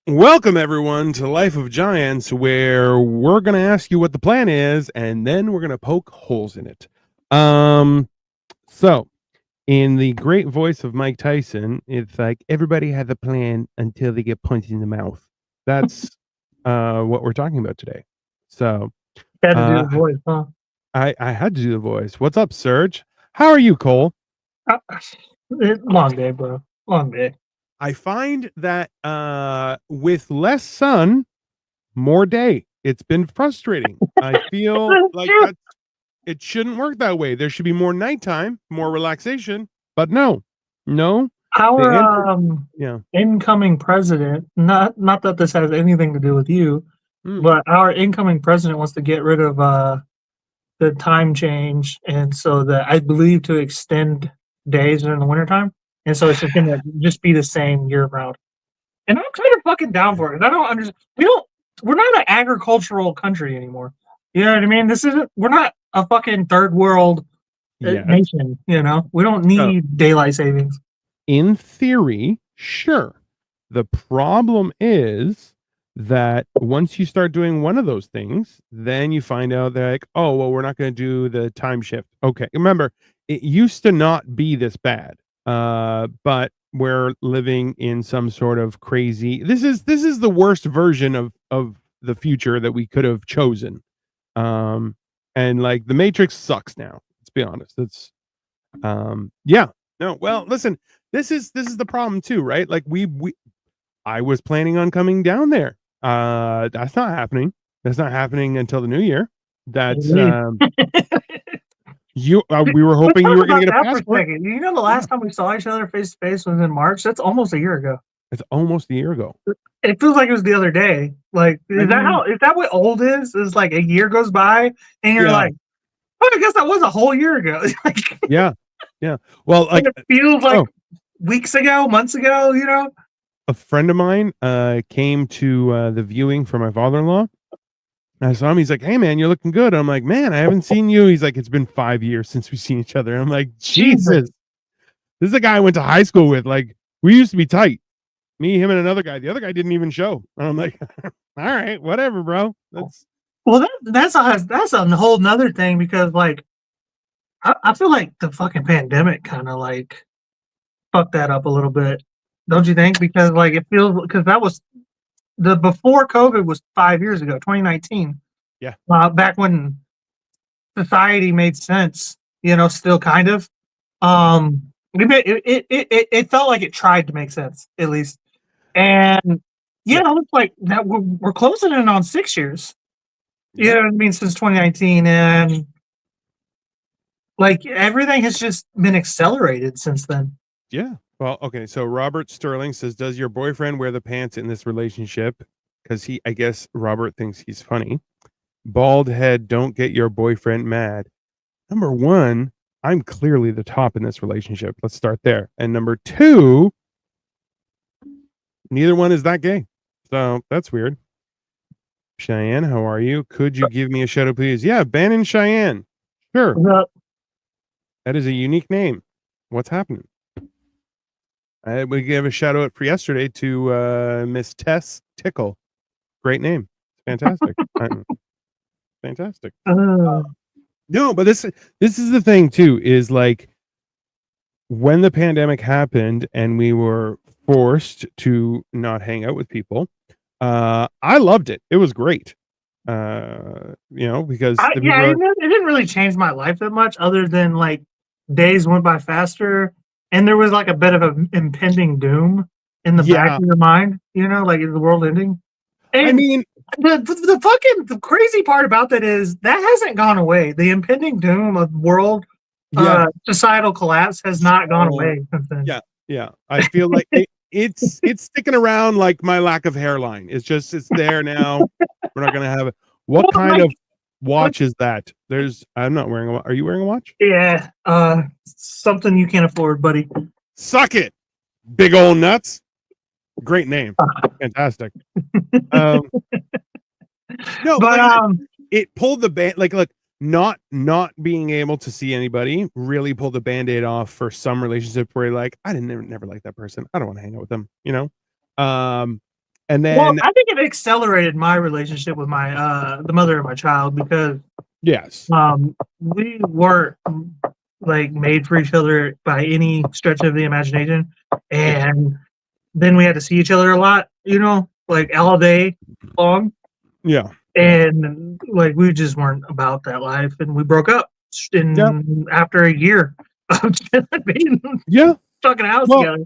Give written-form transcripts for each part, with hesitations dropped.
Welcome everyone to Life of Giants, where we're gonna ask you what the plan is, and then we're gonna poke holes in it. So in the great voice of Mike Tyson, it's like everybody has a plan until they get punched in the mouth. That's what we're talking about today. So Had to do uh the voice, huh? I had to do the voice. What's up, Serge? How are you, Cole? Uh, Long day, bro. Long day. I find that with less sun, more day. It's been frustrating. I feel like that it shouldn't work that way. There should be more nighttime, more relaxation, but no. The Our answer, yeah. incoming president, not that this has anything to do with you, Mm, but our incoming president wants to get rid of the time change, and so that I believe to extend days during the wintertime. And so it's just gonna just be the same year round. And I'm kind of fucking down for it. I don't understand. We're not an agricultural country anymore. You know what I mean? This isn't, we're not a fucking third world yes. nation. We don't So, need daylight savings. in theory, sure. The problem is that once you start doing one of those things, then you find out that, like, oh, well, we're not going to do the time shift. Okay. Remember, it used to not be this bad. But we're living in some sort of crazy. This is the worst version of the future that we could have chosen. Um, and like the Matrix sucks now. Let's be honest. It's yeah. No, well, listen, this is the problem too, right? Like we I was planning on coming down there. That's not happening. That's not happening until the new year. That's Indeed. you we were Let's hoping you talk were going to about get a that for a passport. second. You know, the Yeah. last time we saw each other face to face was in March. That's almost a year ago. It's almost a year ago. It feels like it was the other day. Like, I mean, is that what old is? Is like a year goes by and you're yeah. like, oh, I guess that was a whole year ago. Like, Yeah. Yeah. Well, and like it feels like oh, weeks ago, months ago. a friend of mine came to the viewing for my father-in-law. I saw him. He's like, "Hey, man, you're looking good." I'm like, "Man, I haven't seen you." He's like, "It's been 5 years since we've seen each other." I'm like, Jesus. "Jesus, this is a guy I went to high school with. Like, we used to be tight. Me, him, and another guy. The other guy didn't even show." And I'm like, "All right, whatever, bro. That's Well, that's a whole nother thing because like I feel like the fucking pandemic kind of like fucked that up a little bit, don't you think? Because like it feels because that was the before COVID was 5 years ago, 2019, yeah, back when society made sense. Still kind of. It felt like it tried to make sense at least, and yeah, yeah, it looks like that we're closing in on 6 years. You yeah, know what I mean? Since 2019, and like everything has just been accelerated since then. yeah." Well, okay. So Robert Sterling says, "Does your boyfriend wear the pants in this relationship?" Because I guess Robert thinks he's funny. Bald head, don't get your boyfriend mad. Number one, I'm clearly the top in this relationship. Let's start there. And number two, neither one is that gay. So that's weird. Cheyenne, how are you? Could you give me a shout out, please? Yeah, Bannon Cheyenne. Sure. The That is a unique name. What's happening? I would give a shout out for yesterday to Miss Tess Tickle. Great name. Fantastic. Fantastic. uh, No, but this is the thing too, is like when the pandemic happened and we were forced to not hang out with people, I loved it. It was great. Because the yeah, people are it didn't really change my life that much, other than like days went by faster, and there was like a bit of an impending doom in the back yeah. of your mind. Like is the world ending? I And mean, the crazy part about that is that hasn't gone away. The impending doom of world yeah. societal collapse has not gone So away since then. yeah, yeah. I feel like it's sticking around like my lack of hairline. It's there now. We're not gonna have it. What Well, kind like, of watch is that? I'm not wearing a watch. Are you wearing a watch? yeah, something you can't afford, buddy. Suck it, big old nuts. Great name. Fantastic. Um, no, but But like I said, it pulled the band. Like, look, not being able to see anybody really pulled the band-aid off for some relationship where you're like, I didn't never like that person. I don't want to hang out with them. Um, And Well, then I think it accelerated my relationship with my the mother of my child because yes, we weren't like made for each other by any stretch of the imagination, yeah, and then we had to see each other a lot, you know, like all day long, yeah, and like we just weren't about that life, and we broke up yeah, in after a year of just being yeah. stuck in a house Well, together.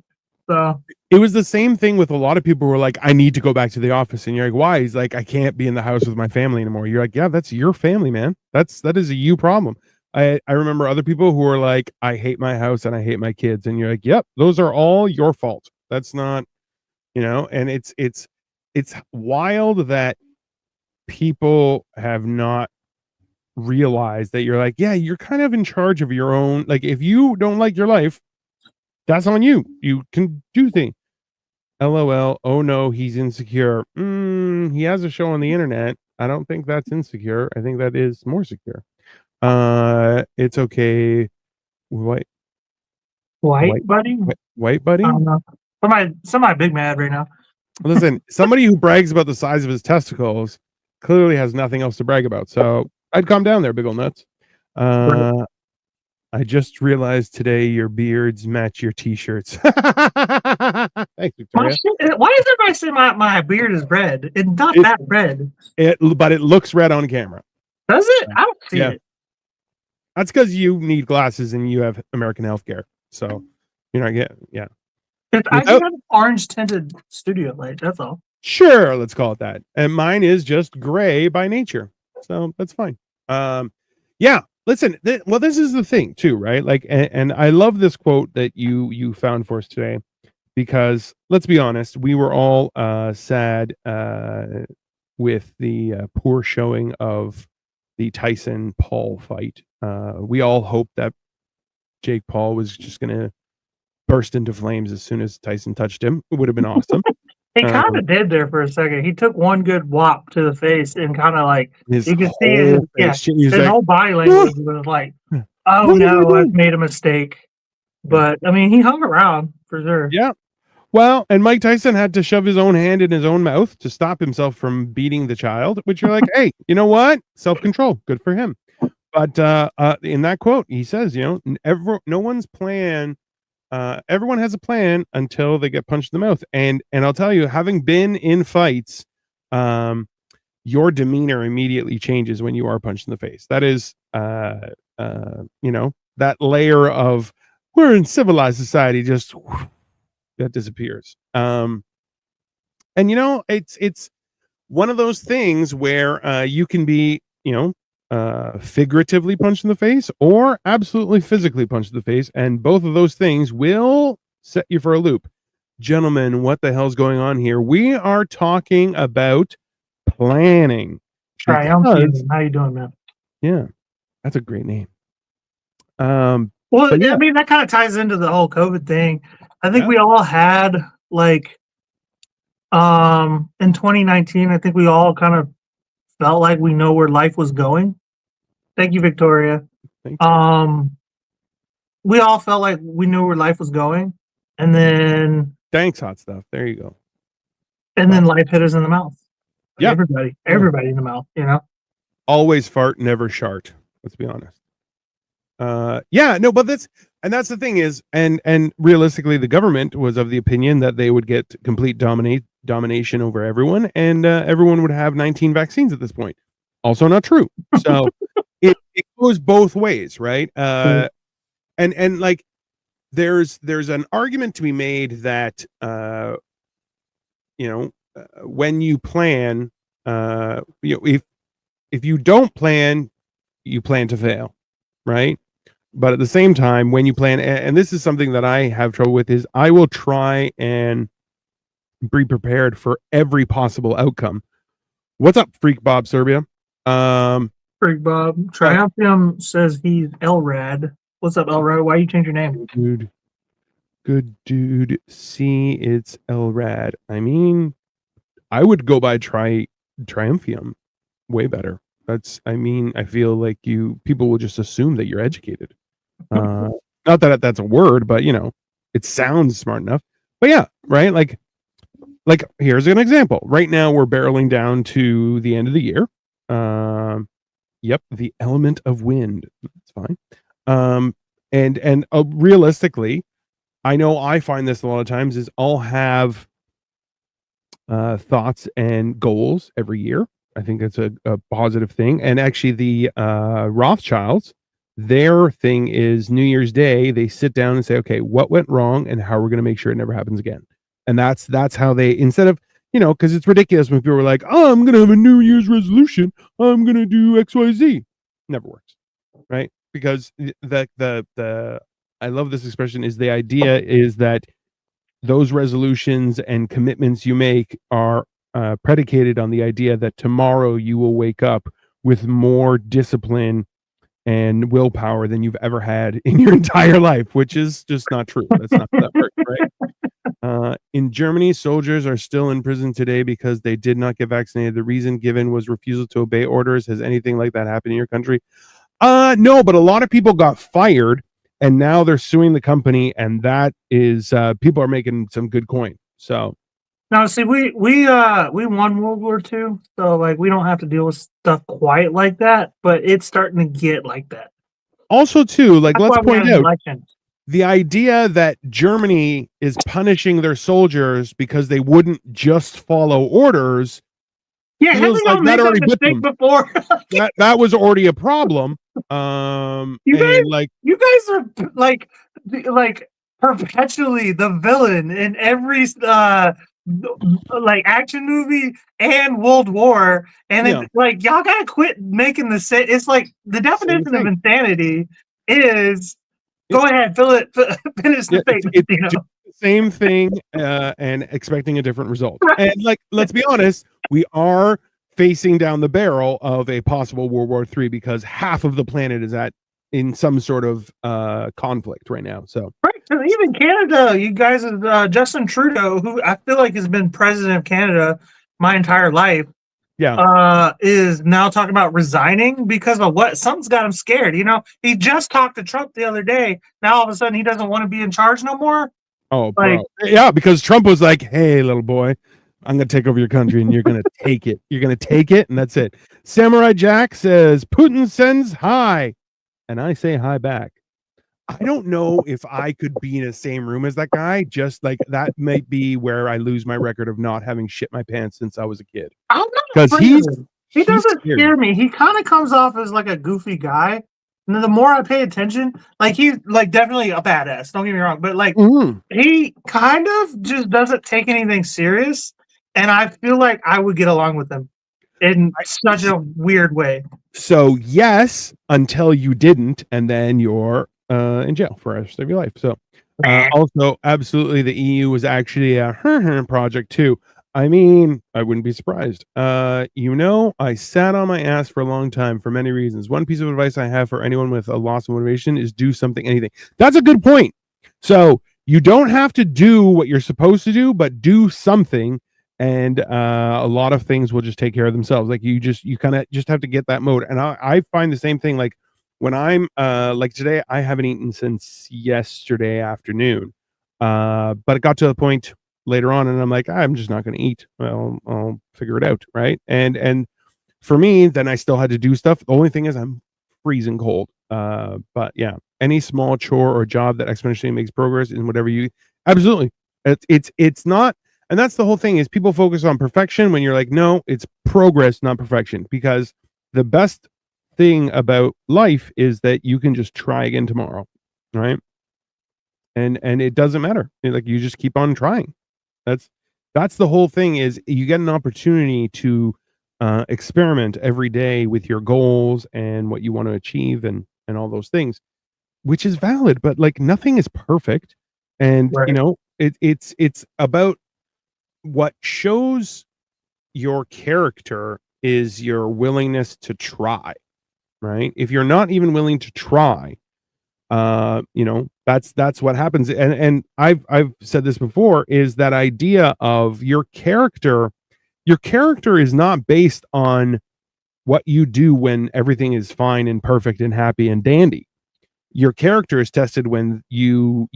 So it was the same thing with a lot of people who were like, I need to go back to the office. And you're like, why? He's like, I can't be in the house with my family anymore. You're like, yeah, that's your family, man. That is a you problem. I remember other people who are like, I hate my house and I hate my kids. And you're like, yep, those are all your fault. That's not, and it's wild that people have not realized that you're like, yeah, you're kind of in charge of your own. Like, if you don't like your life, that's on you. You can do things. LOL. Oh no, he's insecure. He has a show on the internet. I don't think that's insecure. I think that is more secure. It's okay. White, white white, buddy, white I buddy. don't know. Somebody big mad right now. Listen, somebody who brags about the size of his testicles clearly has nothing else to brag about. So I'd calm down there, big ol' nuts. Right. Uh, I just realized today your beards match your t-shirts. Thanks, My Victoria. shit, why is everybody saying my beard is red? It's not It, that red. but it looks red on camera. Does it? I don't see Yeah. it. That's because you need glasses and you have American healthcare. So you're not getting, yeah. I just Without, have an orange tinted studio light. That's all. sure, let's call it that. And mine is just gray by nature. So that's fine. Yeah, listen, well, this is the thing too, right? Like, and I love this quote that you found for us today because let's be honest, we were all sad with the poor showing of the Tyson Paul fight. We all hoped that Jake Paul was just going to burst into flames as soon as Tyson touched him. It would have been awesome. He kind Um, of did there for a second. He took one good whop to the face and kind of like his you could see whole face, he was his like, whole body "What? language was like, "Oh What have I no, I've done?" made a mistake." Yeah. But I mean, he hung around for sure. Yeah. Well, and Mike Tyson had to shove his own hand in his own mouth to stop himself from beating the child, which you're like, hey, you know what? Self control. Good for him. But in that quote, he says, no one's plan. Everyone has a plan until they get punched in the mouth. And I'll tell you, having been in fights, your demeanor immediately changes when you are punched in the face. That is, that layer of we're in civilized society just that disappears. And it's one of those things where you can be, figuratively punched in the face or absolutely physically punched in the face, and both of those things will set you for a loop. Gentlemen, what the hell's going on here? We are talking about planning because, Triumphant. How you doing, man? yeah, that's a great name. Well, But I yeah, mean, that kind of ties into the whole COVID thing. I think yeah, we all had like in 2019, I think we all kind of felt like we know where life was going. Thank you, Victoria. thanks. Um, we all felt like we knew where life was going, and Thanks, hot stuff. There you go. then life hit us in the mouth. Yeah, yeah. Everybody in the mouth. You know. Always fart, never shart. Let's be honest. Yeah, no, but that's the thing is, and realistically, the government was of the opinion that they would get complete domination over everyone, and everyone would have 19 vaccines at this point. Also, not true. So it goes both ways, right? And like there's an argument to be made that when you plan, if you don't plan, you plan to fail, right? But at the same time, when you plan, and this is something that I have trouble with, is I will try and be prepared for every possible outcome. What's up, Freak Bob Serbia? Freak Bob. But Triumphum says he's Elrad. What's up, Elrad? Why you change your name? good dude. See, it's Elrad. I mean, I would go by Triumphium. Way better. I feel like people will just assume that you're educated. Not that that's a word, but it sounds smart enough. But yeah, right? Like like, here's an example. Right now, we're barreling down to the end of the year. Yep, the element of wind. That's fine. And realistically, I know I find this a lot of times is I'll have thoughts and goals every year. I think that's a positive thing. And actually, the Rothschilds, their thing is New Year's Day. They sit down and say, okay, what went wrong, and how we're going to make sure it never happens again. And that's how they, instead of, because it's ridiculous when people are like, oh, I'm going to have a New Year's resolution. I'm going to do X, Y, Z. Never works, right? Because the I love this expression, is the idea is that those resolutions and commitments you make are predicated on the idea that tomorrow you will wake up with more discipline and willpower than you've ever had in your entire life, which is just not true. That's not how that works, right? In Germany, soldiers are still in prison today because they did not get vaccinated. The reason given was refusal to obey orders. Has anything like that happened in your country? No, but a lot of people got fired and now they're suing the company, and that is people are making some good coin. So Now, see, we won World War II, so like we don't have to deal with stuff quite like that, but it's starting to get like that. also too, like, That's let's why we had point an out election. the idea that Germany is punishing their soldiers because they wouldn't just follow orders Yeah, how feels they like gonna that make that already bit mistake them. before? That was already a problem. You guys, And like, you guys are like perpetually the villain in every like action movie and World War, and yeah, it, like y'all gotta quit making the same. It's like the same definition of thing. insanity is Yeah, go ahead, finish the yeah, statement. it's just the same thing, and expecting a different result. And like, let's be honest, we are facing down the barrel of a possible World War III because half of the planet is in some sort of conflict right now. So Right, 'cause even Canada, you guys, Justin Trudeau, who I feel like has been president of Canada my entire life, yeah. is now talking about resigning because of what? Something's got him scared. He just talked to Trump the other day. Now all of a sudden he doesn't want to be in charge no more. Oh, Like, bro. Yeah, because Trump was like, "Hey, little boy, I'm going to take over your country and you're going to take it. You're going to take it, and that's it." Samurai Jack says, "Putin sends hi." And I say hi back. I don't know if I could be in the same room as that guy. Just like that might be where I lose my record of not having shit my pants since I was a kid. I'm not Because afraid of him. He he's doesn't scary. scare me. He kind of comes off as like a goofy guy. And then the more I pay attention, like he's like definitely a badass. Don't get me wrong, but like Mhm. he kind of just doesn't take anything serious. And I feel like I would get along with him in such a weird way. So yes, until you didn't, and then you're in jail for the rest of your life. So also, absolutely, the EU was actually a project too. I mean, I wouldn't be surprised. I sat on my ass for a long time for many reasons. One piece of advice I have for anyone with a loss of motivation is do something, anything. That's a good point. So you don't have to do what you're supposed to do, but do something, and a lot of things will just take care of themselves. Like you kind of just have to get that mode. And I find the same thing. Like when I'm like today, I haven't eaten since yesterday afternoon. But it got to the point later on, and I'm like, I'm just not going to eat. Well, I'll figure it out, right? And for me, then I still had to do stuff. The only thing is, I'm freezing cold. But yeah, any small chore or job that exponentially makes progress in whatever you absolutely. It's not, and that's the whole thing is people focus on perfection when you're like, no, it's progress, not perfection. Because the best thing about life is that you can just try again tomorrow, right? And it doesn't matter. Like you just keep on trying. That's that's the whole thing is you get an opportunity to experiment every day with your goals and what you want to achieve and all those things, which is valid. But like nothing is perfect, and Right. it's about what shows your character is your willingness to try, right? If you're not even willing to try, that's what happens. And I've said this before, is that idea of your character is not based on what you do when everything is fine and perfect and happy and dandy. Your character is tested when you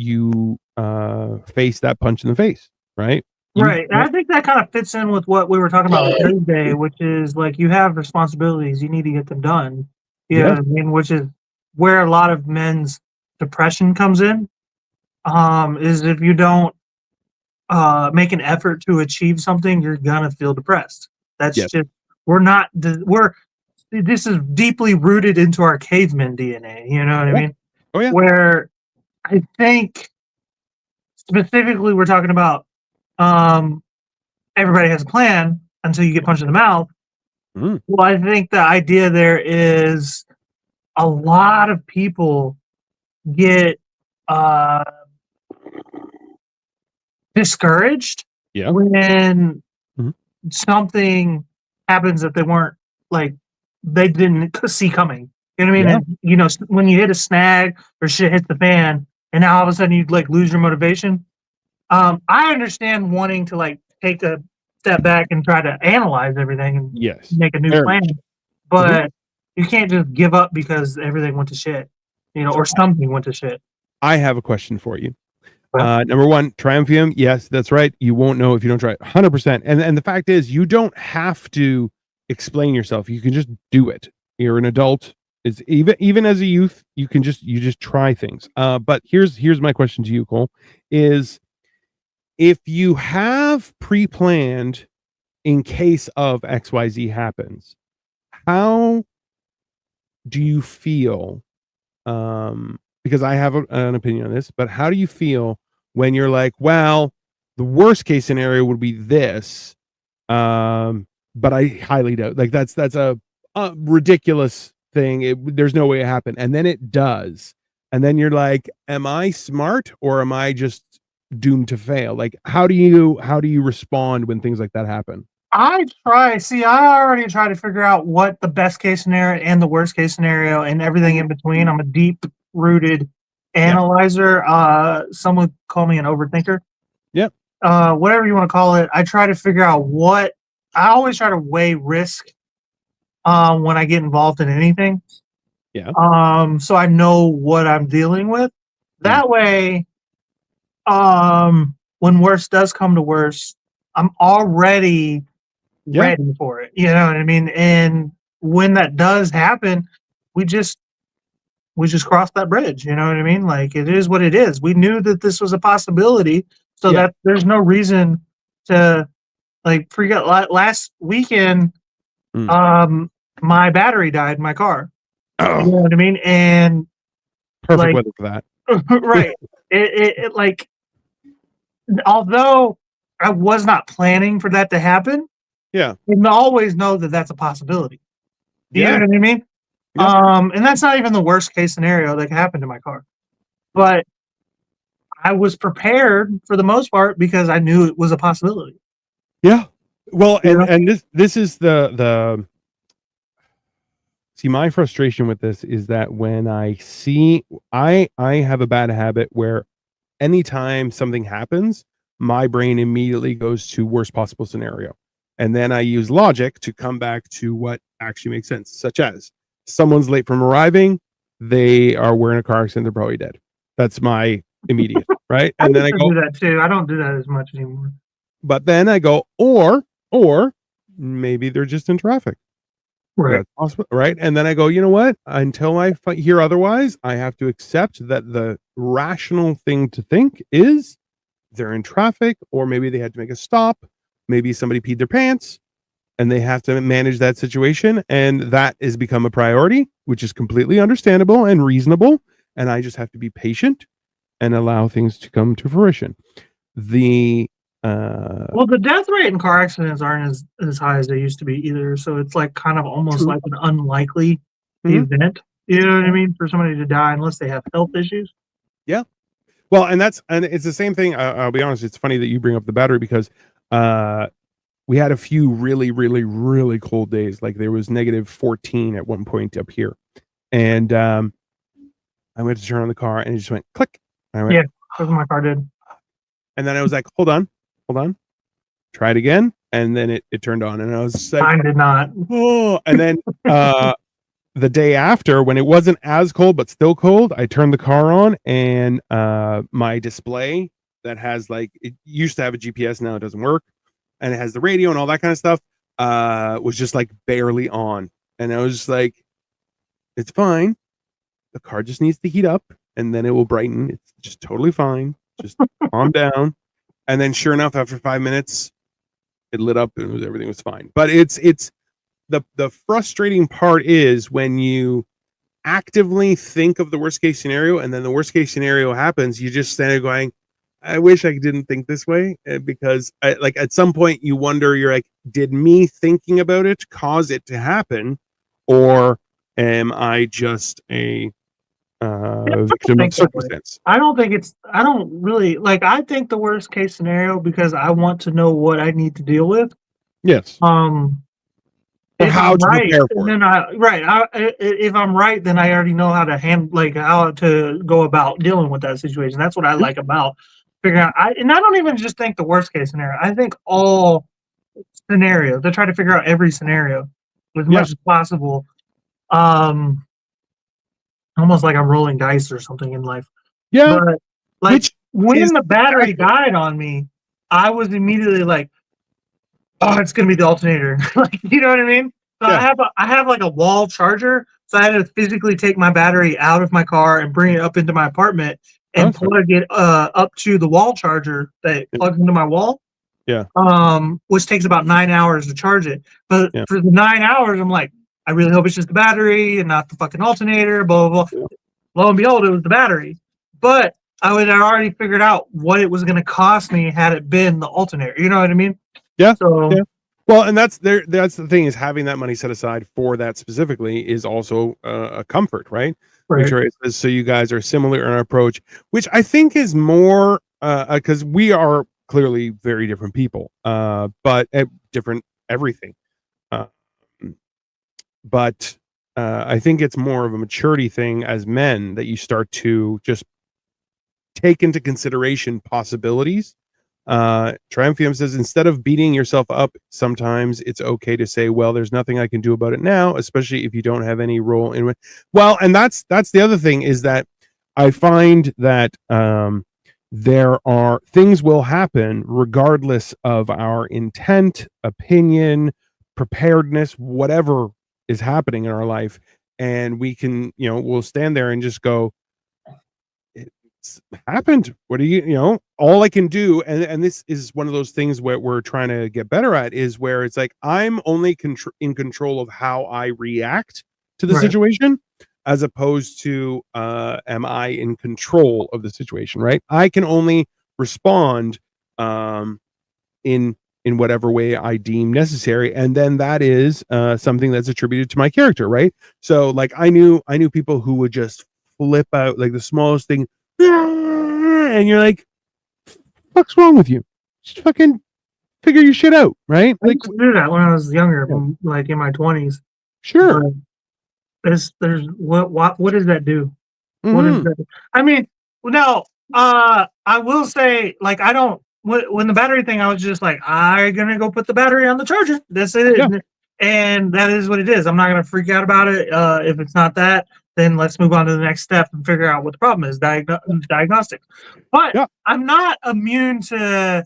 face that punch in the face, right? You Right. And I can't. think that kind of fits in with what we were talking about on Thursday, which is like you have responsibilities, you need to get them done. You know Yes. what I mean? Which is where a lot of men's depression comes in. Is if you don't make an effort to achieve something, you're gonna feel depressed. That's Yes. just we're not we're this is deeply rooted into our caveman DNA. You know what I Yeah. mean? Oh yeah. Where I think specifically we're talking about um, everybody has a plan until you get punched in the mouth. Mm. Well, I think the idea there is a lot of people get uh, discouraged Yeah. when Mhm. something happens that they weren't like they didn't see coming. You know what I mean? Yeah. And you know when you hit a snag or shit hits the fan, and now all of a sudden you like lose your motivation. I understand wanting to like take a step back and try to analyze everything and Yes. make a new Very much. plan, Mhm. but you can't just give up because everything went to shit, you know, or something went to shit. I have a question for you. Well, Number one, Triumvium. Yes, that's right. You won't know if you don't try it. 100%. And the fact is, you don't have to explain yourself. You can just do it. You're an adult. It's even as a youth, you just try things. But here's my question to you, Cole, is if you have pre-planned in case of XYZ happens, how do you feel, because I have an opinion on this, but how do you feel when you're like, well, the worst case scenario would be this, but I highly doubt, like that's a ridiculous thing. There's no way it happened, and then it does, and then you're like, am I smart or am I just doomed to fail? Like, how do you respond when things like that happen? I already try to figure out what the best case scenario and the worst case scenario and everything in between. I'm a deep rooted Yeah, analyzer. Some would call me an overthinker. yeah, Whatever you want to call it. I try to figure out what I always try to weigh risk when I get involved in anything. yeah, So I know what I'm dealing with. mm, That way, when worst does come to worst, I'm already yeah, ready for it. You know what I mean? And when that does happen, we just we just cross that bridge. You know what I mean? Like it is what it is. We knew that this was a possibility, so yeah. that there's no reason to like forget. Last weekend, Mm. um, my battery died in my car. You know Oh, what I mean? And perfect like weather for that. right. It like although I was not planning for that to happen, Yeah, you always know that that's a possibility. You yeah, know what I mean? yeah, And that's not even the worst case scenario that could happen to my car. But I was prepared for the most part because I knew it was a possibility. yeah. Well, You and know? and this is the see, my frustration with this is that when I see, I have a bad habit where anytime something happens, my brain immediately goes to worst possible scenario. And then I use logic to come back to what actually makes sense, such as someone's late from arriving, they are wearing a car accident, they're probably dead. That's my immediate, right? I And then used I to go, do that too. I don't do that as much anymore. but then I go, or maybe they're just in traffic. Right. That's possible, right? And then I go, you know what? Until I hear otherwise, I have to accept that the rational thing to think is they're in traffic, or maybe they had to make a stop. Maybe somebody peed their pants and they have to manage that situation. And that has become a priority, which is completely understandable and reasonable. And I just have to be patient and allow things to come to fruition. The uh Well, the death rate in car accidents aren't as high as they used to be either. So it's like kind of almost True. like an unlikely Mhm. event. You know what I mean? For somebody to die unless they have health issues. Yeah. Well, and it's the same thing. I'll be honest. It's funny that you bring up the battery because uh, we had a few really, really, really cold days. Like there was -14 at one point up here, and I went to turn on the car, and it just went click. I went, Yeah, that's what my car did. and then I was like, hold on, try it again, and then it turned on, and I was just like, Mine did not. oh, and then uh, the day after, when it wasn't as cold but still cold, I turned the car on, and my display that has like, it used to have a GPS, now it doesn't work, and it has the radio and all that kind of stuff, was just like barely on. And I was just like, it's fine. The car just needs to heat up and then it will brighten. It's just totally fine. Just calm down. And then sure enough, after 5 minutes, it lit up and everything was fine. But it's the frustrating part is when you actively think of the worst case scenario and then the worst case scenario happens, you just stand there going, I wish I didn't think this way, because like at some point you wonder, you're like, did me thinking about it cause it to happen, or am I just a victim of circumstance? I don't think it's. I don't really like. I think the worst case scenario because I want to know what I need to deal with. Yes. Or If how I'm to right, prepare for it. then if I'm right, then I already know how to how to go about dealing with that situation. That's what I like about figuring out. I don't even just think the worst case scenario. I think all scenarios. I try to figure out every scenario as Yeah. much as possible. Um, Almost like I'm rolling dice or something in life. Yeah. But like Which when is the battery accurate. died on me, I was immediately like, "Oh, it's gonna be the alternator." Like, you know what I mean? So Yeah. I have like a wall charger, so I had to physically take my battery out of my car and bring it up into my apartment and Awesome. plug it up to the wall charger that Yeah. plugs into my wall. Yeah. Which takes about 9 hours to charge it. But Yeah. for the 9 hours, I'm like, I really hope it's just the battery and not the fucking alternator. Blah blah blah. Yeah. Lo and behold, it was the battery. But I would have already figured out what it was going to cost me had it been the alternator. You know what I mean? Yeah. So, Yeah. Well, and that's there. That's the thing, is having that money set aside for that specifically is also a comfort, right? Make right, sure it says, so you guys are similar in our approach, which I think is more because we are clearly very different people, but different everything. Uh, but I think it's more of a maturity thing as men that you start to just take into consideration possibilities. Triumphium says, instead of beating yourself up, sometimes it's okay to say, well, there's nothing I can do about it now, especially if you don't have any role in it. Well, and that's the other thing, is that I find that there are things will happen regardless of our intent, opinion, preparedness, whatever is happening in our life. And we can, we'll stand there and just go, it's happened. What do all I can do, and this is one of those things where we're trying to get better at, is where it's like, I'm only in control of how I react to the right, situation, as opposed to am I in control of the situation, right? I can only respond in whatever way I deem necessary, and then that is something that's attributed to my character, right? So like I knew people who would just flip out like the smallest thing, and you're like, what's wrong with you? Just fucking figure your shit out, right? I Like, used to do that when I was younger, yeah, like in my 20s. But sure. there's what does that do? What is Hmm. that? I mean, no, I will say, like, I don't. When the battery thing, I was just like, I'm gonna go put the battery on the charger. That's it, Yeah, and that is what it is. I'm not gonna freak out about it. If it's not that, then let's move on to the next step and figure out what the problem is. Diagnostics. But yeah, I'm not immune to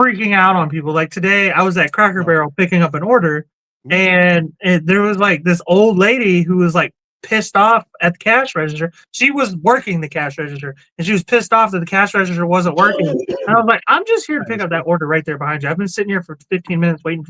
freaking out on people. Like today, I was at Cracker no, Barrel picking up an order, yeah. and there was like this old lady who was like pissed off at the cash register. She was working the cash register, and she was pissed off that the cash register wasn't working. And I was like, I'm just here to pick up that order right there behind you. I've been sitting here for 15 minutes waiting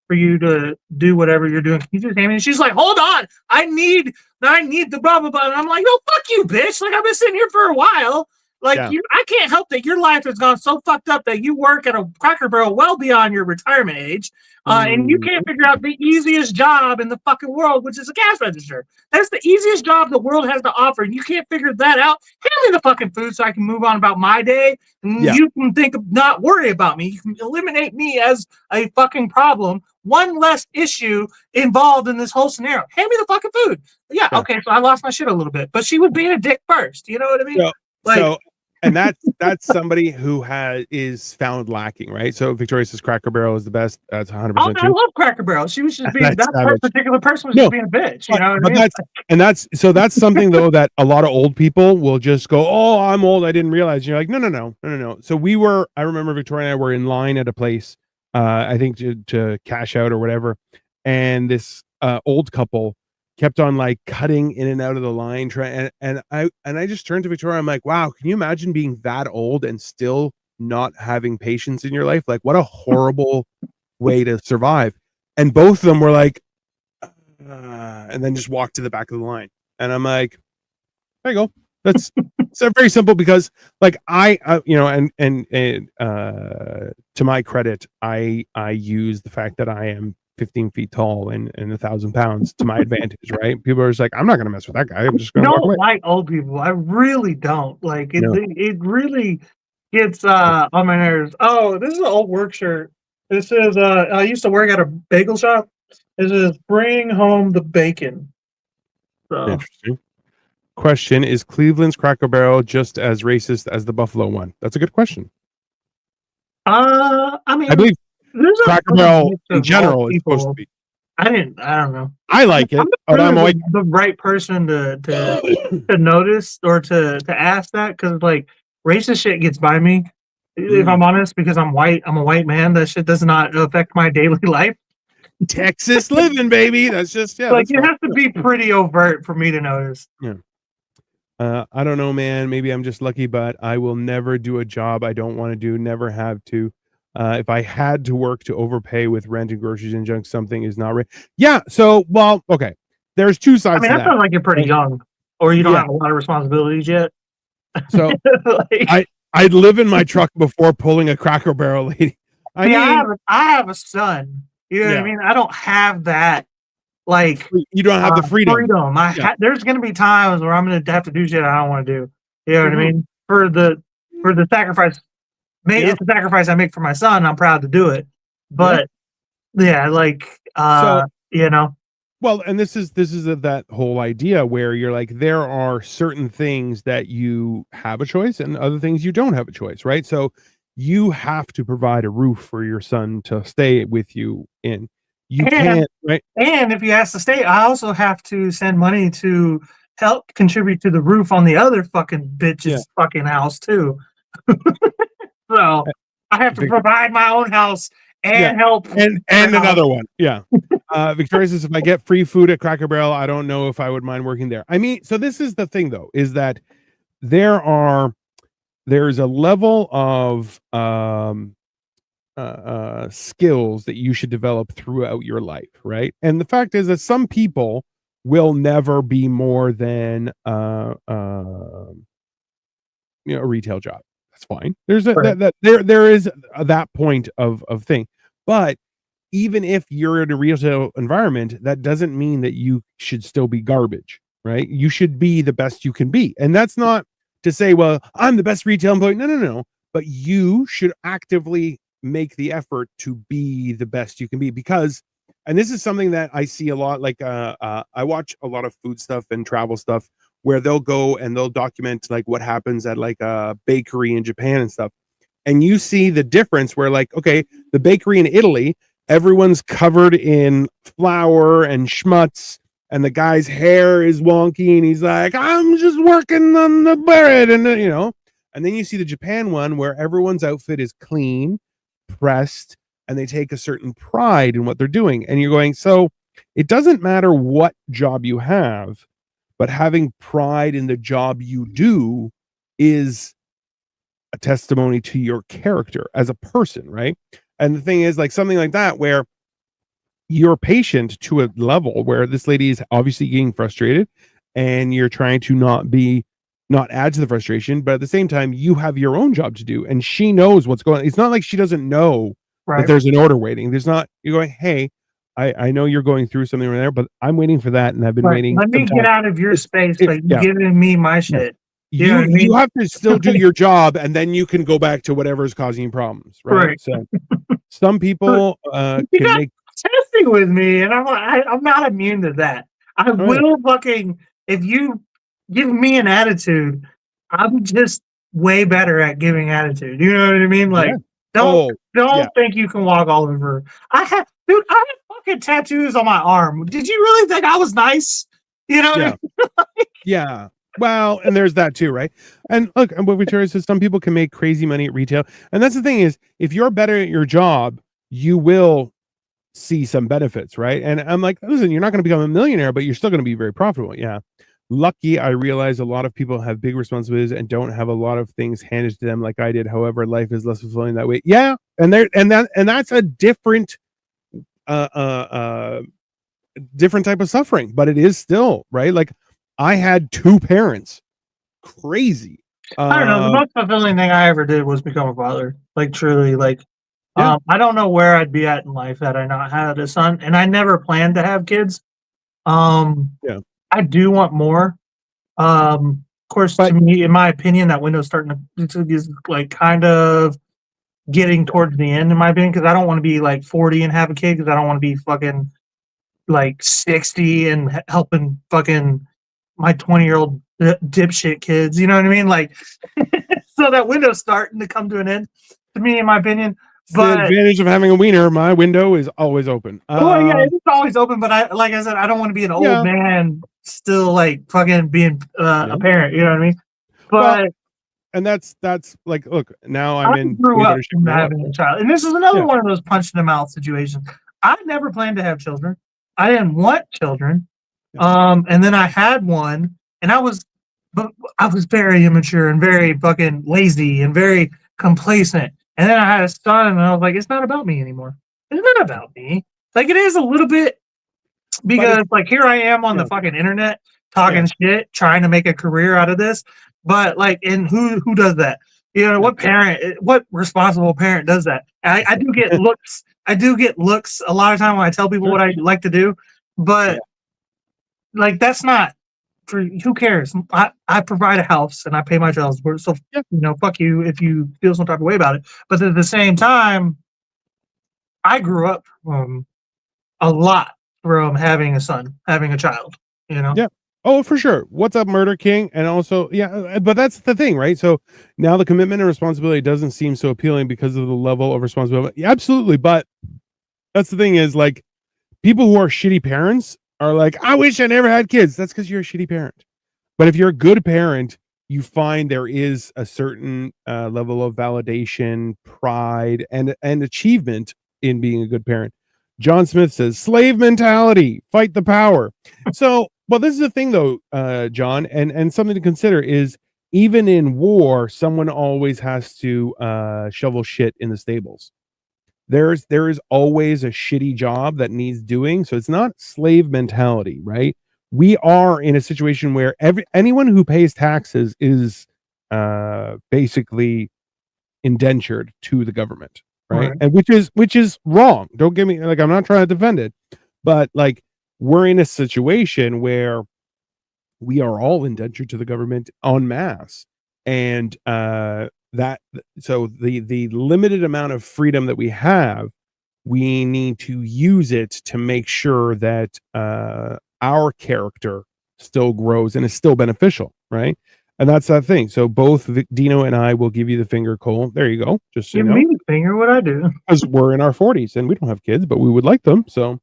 for you to do whatever you're doing. Can you just hand me? And she's like, hold on, I need the blah blah blah. And I'm like, no, fuck you, bitch. Like I've been sitting here for a while. Like Yeah, I can't help that your life has gone so fucked up that you work at a Cracker Barrel well beyond your retirement age, and you can't figure out the easiest job in the fucking world, which is a cash register. That's the easiest job the world has to offer, and you can't figure that out. Hand me the fucking food so I can move on about my day, and yeah, you can think of not worry about me. You can eliminate me as a fucking problem. One less issue involved in this whole scenario. Hand me the fucking food. Yeah, yeah. okay, so I lost my shit a little bit, but she was being a dick first. You know what I mean? So, Like, so, and that's somebody who is found lacking, right? So Victoria says Cracker Barrel is the best. That's Oh, 100% I true. love Cracker Barrel. She was just being That's that savage. particular person was just No, being a bitch. You know what I but mean? that's something though that a lot of old people will just go, "Oh, I'm old. I didn't realize." And you're like, no. So I remember Victoria and I were in line at a place, I think to cash out or whatever, and this old couple kept on like cutting in and out of the line, trying, and I just turned to Victoria. I'm like, wow, can you imagine being that old and still not having patience in your life? Like, what a horrible way to survive. And both of them were like, and then just walk to the back of the line. And I'm like, there you go. That's so very simple because like to my credit, I use the fact that I am 15 feet tall and 1,000 pounds to my advantage, right? People are just like, I'm not going to mess with that guy. I'm just I going to walk don't away. like old people. I really don't. Like No. it really gets on my nerves. Oh, this is an old work shirt. This is I used to work at a bagel shop. This is bring home the bacon. So Interesting. Question: is Cleveland's Cracker Barrel just as racist as the Buffalo one? That's a good question. I I mean believe there's a Cracker good Barrel mix in of all general is supposed to people. be. I don't know. I I'm like it, not but I'm really like, the right person to notice or to ask that because like racist shit gets by me. If I'm honest, because I'm white, I'm a white man. That shit does not affect my daily life. Texas living, baby. That's just Like that's it fine. has to be pretty overt for me to notice. Yeah. I don't know, man. Maybe I'm just lucky, but I will never do a job I don't want to do. Never have to. If I had to work to overpay with rent and groceries and junk, something is not right. Yeah. So, well, okay. There's two I sides mean, to that that. sounds like you're pretty Right? young, or you don't Yeah. have a lot of responsibilities yet. So Like, I'd live in my truck before pulling a Cracker Barrel lady. I see, mean, I have a son. You know what I yeah. mean? I don't have that like You don't have the freedom. freedom. Yeah. There's gonna be times where I'm gonna have to do shit I don't want to do. You know what I Hmm. mean? For the sacrifice, Yeah. it's a sacrifice I make for my son. I'm proud to do it. Yeah. But yeah, like So you know, well, and this is that whole idea where you're like there are certain things that you have a choice and other things you don't have a choice, right? So you have to provide a roof for your son to stay with you in. You and can't, right? and if he has to stay, I also have to send money to help contribute to the roof on the other fucking Yeah. bitch's fucking house too. So Uh, I have to Vic- provide my own house yeah. and help their And house. another one. Yeah. Victoria says if I get free food at Cracker Barrel, I don't know if I would mind working there. I mean, so this is the thing though, is that there are there's a level of skills that you should develop throughout your life, right? And the fact is that some people will never be more than a retail job. That's fine. There's a Right. there is that point of thing, but even if you're in a retail environment, that doesn't mean that you should still be garbage, right? You should be the best you can be. And that's not to say, well, I'm the best retail employee. No. But you should actively make the effort to be the best you can be because and this is something that I see a lot like I watch a lot of food stuff and travel stuff where they'll go and they'll document like what happens at like a bakery in Japan and stuff. And you see the difference where like okay, the bakery in Italy everyone's covered in flour and schmutz and the guy's hair is wonky and he's like I'm just working on the bread and and then you see the Japan one where everyone's outfit is clean pressed and they take a certain pride in what they're doing and you're going so it doesn't matter what job you have but having pride in the job you do is a testimony to your character as a person, right? And the thing is, like something like that, where you're patient to a level where this lady is obviously getting frustrated and you're trying to not add to the frustration, but at the same time, you have your own job to do and she knows what's going on. It's not like she doesn't know that Right. there's an order waiting. There's not, you're going, hey, I know you're going through something right there, but I'm waiting for that and I've been Right. waiting Let some me get time. out of your space, but you Yeah, giving me my yeah. shit. You know You what I you mean? have to still do your job and then you can go back to whatever is causing you problems, right? Right. So some But people you can got make testing with me, and I'm not immune to that. I oh yeah. will fucking if you give me an attitude, I'm just way better at giving attitude. You know what I mean? Yeah. Like, don't Oh, yeah. don't think you can walk all over. Dude, I had fucking tattoos on my arm. Did you really think I was nice? You know what I Yeah. mean? Yeah. Well, and there's that too, right? And look, and what we try is some people can make crazy money at retail. And that's the thing is, if you're better at your job, you will see some benefits, right? And I'm like, listen, you're not going to become a millionaire, but you're still going to be very profitable. Yeah. Lucky, I realize a lot of people have big responsibilities and don't have a lot of things handed to them like I did. However, life is less fulfilling that way. Yeah. And that's a uh, uh, uh, different type of suffering, but it is still right. Like I had two parents, crazy. I don't know. The Uh, most fulfilling thing I ever did was become a father. Like truly, like yeah, I don't know where I'd be at in life had I not had a son, and I never planned to have kids. Um, yeah. I do want more. Of course, to But me, in my opinion, that window's starting to is like kind of getting towards the end, in my opinion, because I don't want to be like 40 and have a kid, because I don't want to be fucking like 60 and helping fucking my 20-year-old dipshit kids. You know what I mean? Like, so that window's starting to come to an end, to me, in my opinion. it's the But advantage of having a wiener. My window is always open. well, yeah, it's always open. But like I said, I don't want to be an old Yeah, man still like fucking being yeah. a parent. You know what I mean? Well, But and that's like, look, now I I'm in grew way up better shape from than I was. having a child, and this is another Yeah, one of those punch in the mouth situations. I never planned to have children. I didn't want children. yeah, And then I had one, and but I was very immature and very fucking lazy and very complacent. And then I had a son, and I was like, it's not about me anymore. It's not about me. Like it is a little bit, but because it's like here I am on the yeah, fucking internet yeah, talking shit, trying to make a career out of this. But like, and who does that? You know, yeah. what responsible parent does that? I do get looks. I do get looks a lot of time when I tell people Sure. what I like to do, Yeah, but like that's not for who cares? I provide a house and I pay my bills. So yeah. fuck you if you feel some type of way about it. But at the same time, I grew up a lot from having a son, having a child. You know, Yeah. Oh, for sure. What's up, Murder King? And also, yeah, but that's the thing, right? So now the commitment and responsibility doesn't seem so appealing because of the level of responsibility. Yeah, absolutely. But that's the thing is like people who are shitty parents are like, I wish I never had kids. That's because you're a shitty parent. But if you're a good parent, you find there is a certain level of validation, pride, and achievement in being a good parent. John Smith says, "Slave mentality, fight the power." So, well, this is the thing, though, John, and something to consider is even in war, someone always has to shovel shit in the stables. There is always a shitty job that needs doing, so it's not slave mentality, right? We are in a situation where anyone who pays taxes is basically indentured to the government, right? right? And which is wrong. Don't get me like, I'm not trying to defend it, but like we're in a situation where we are all indentured to the government en masse, and that so the limited amount of freedom that we have, we need to use it to make sure that our character still grows and is still beneficial, right? And that's that thing. So both Dino and I will give you the finger, Cole. There you go. Just so you Give know, me the finger. What I do? because we're in our 40s and we don't have kids, but we would like them. So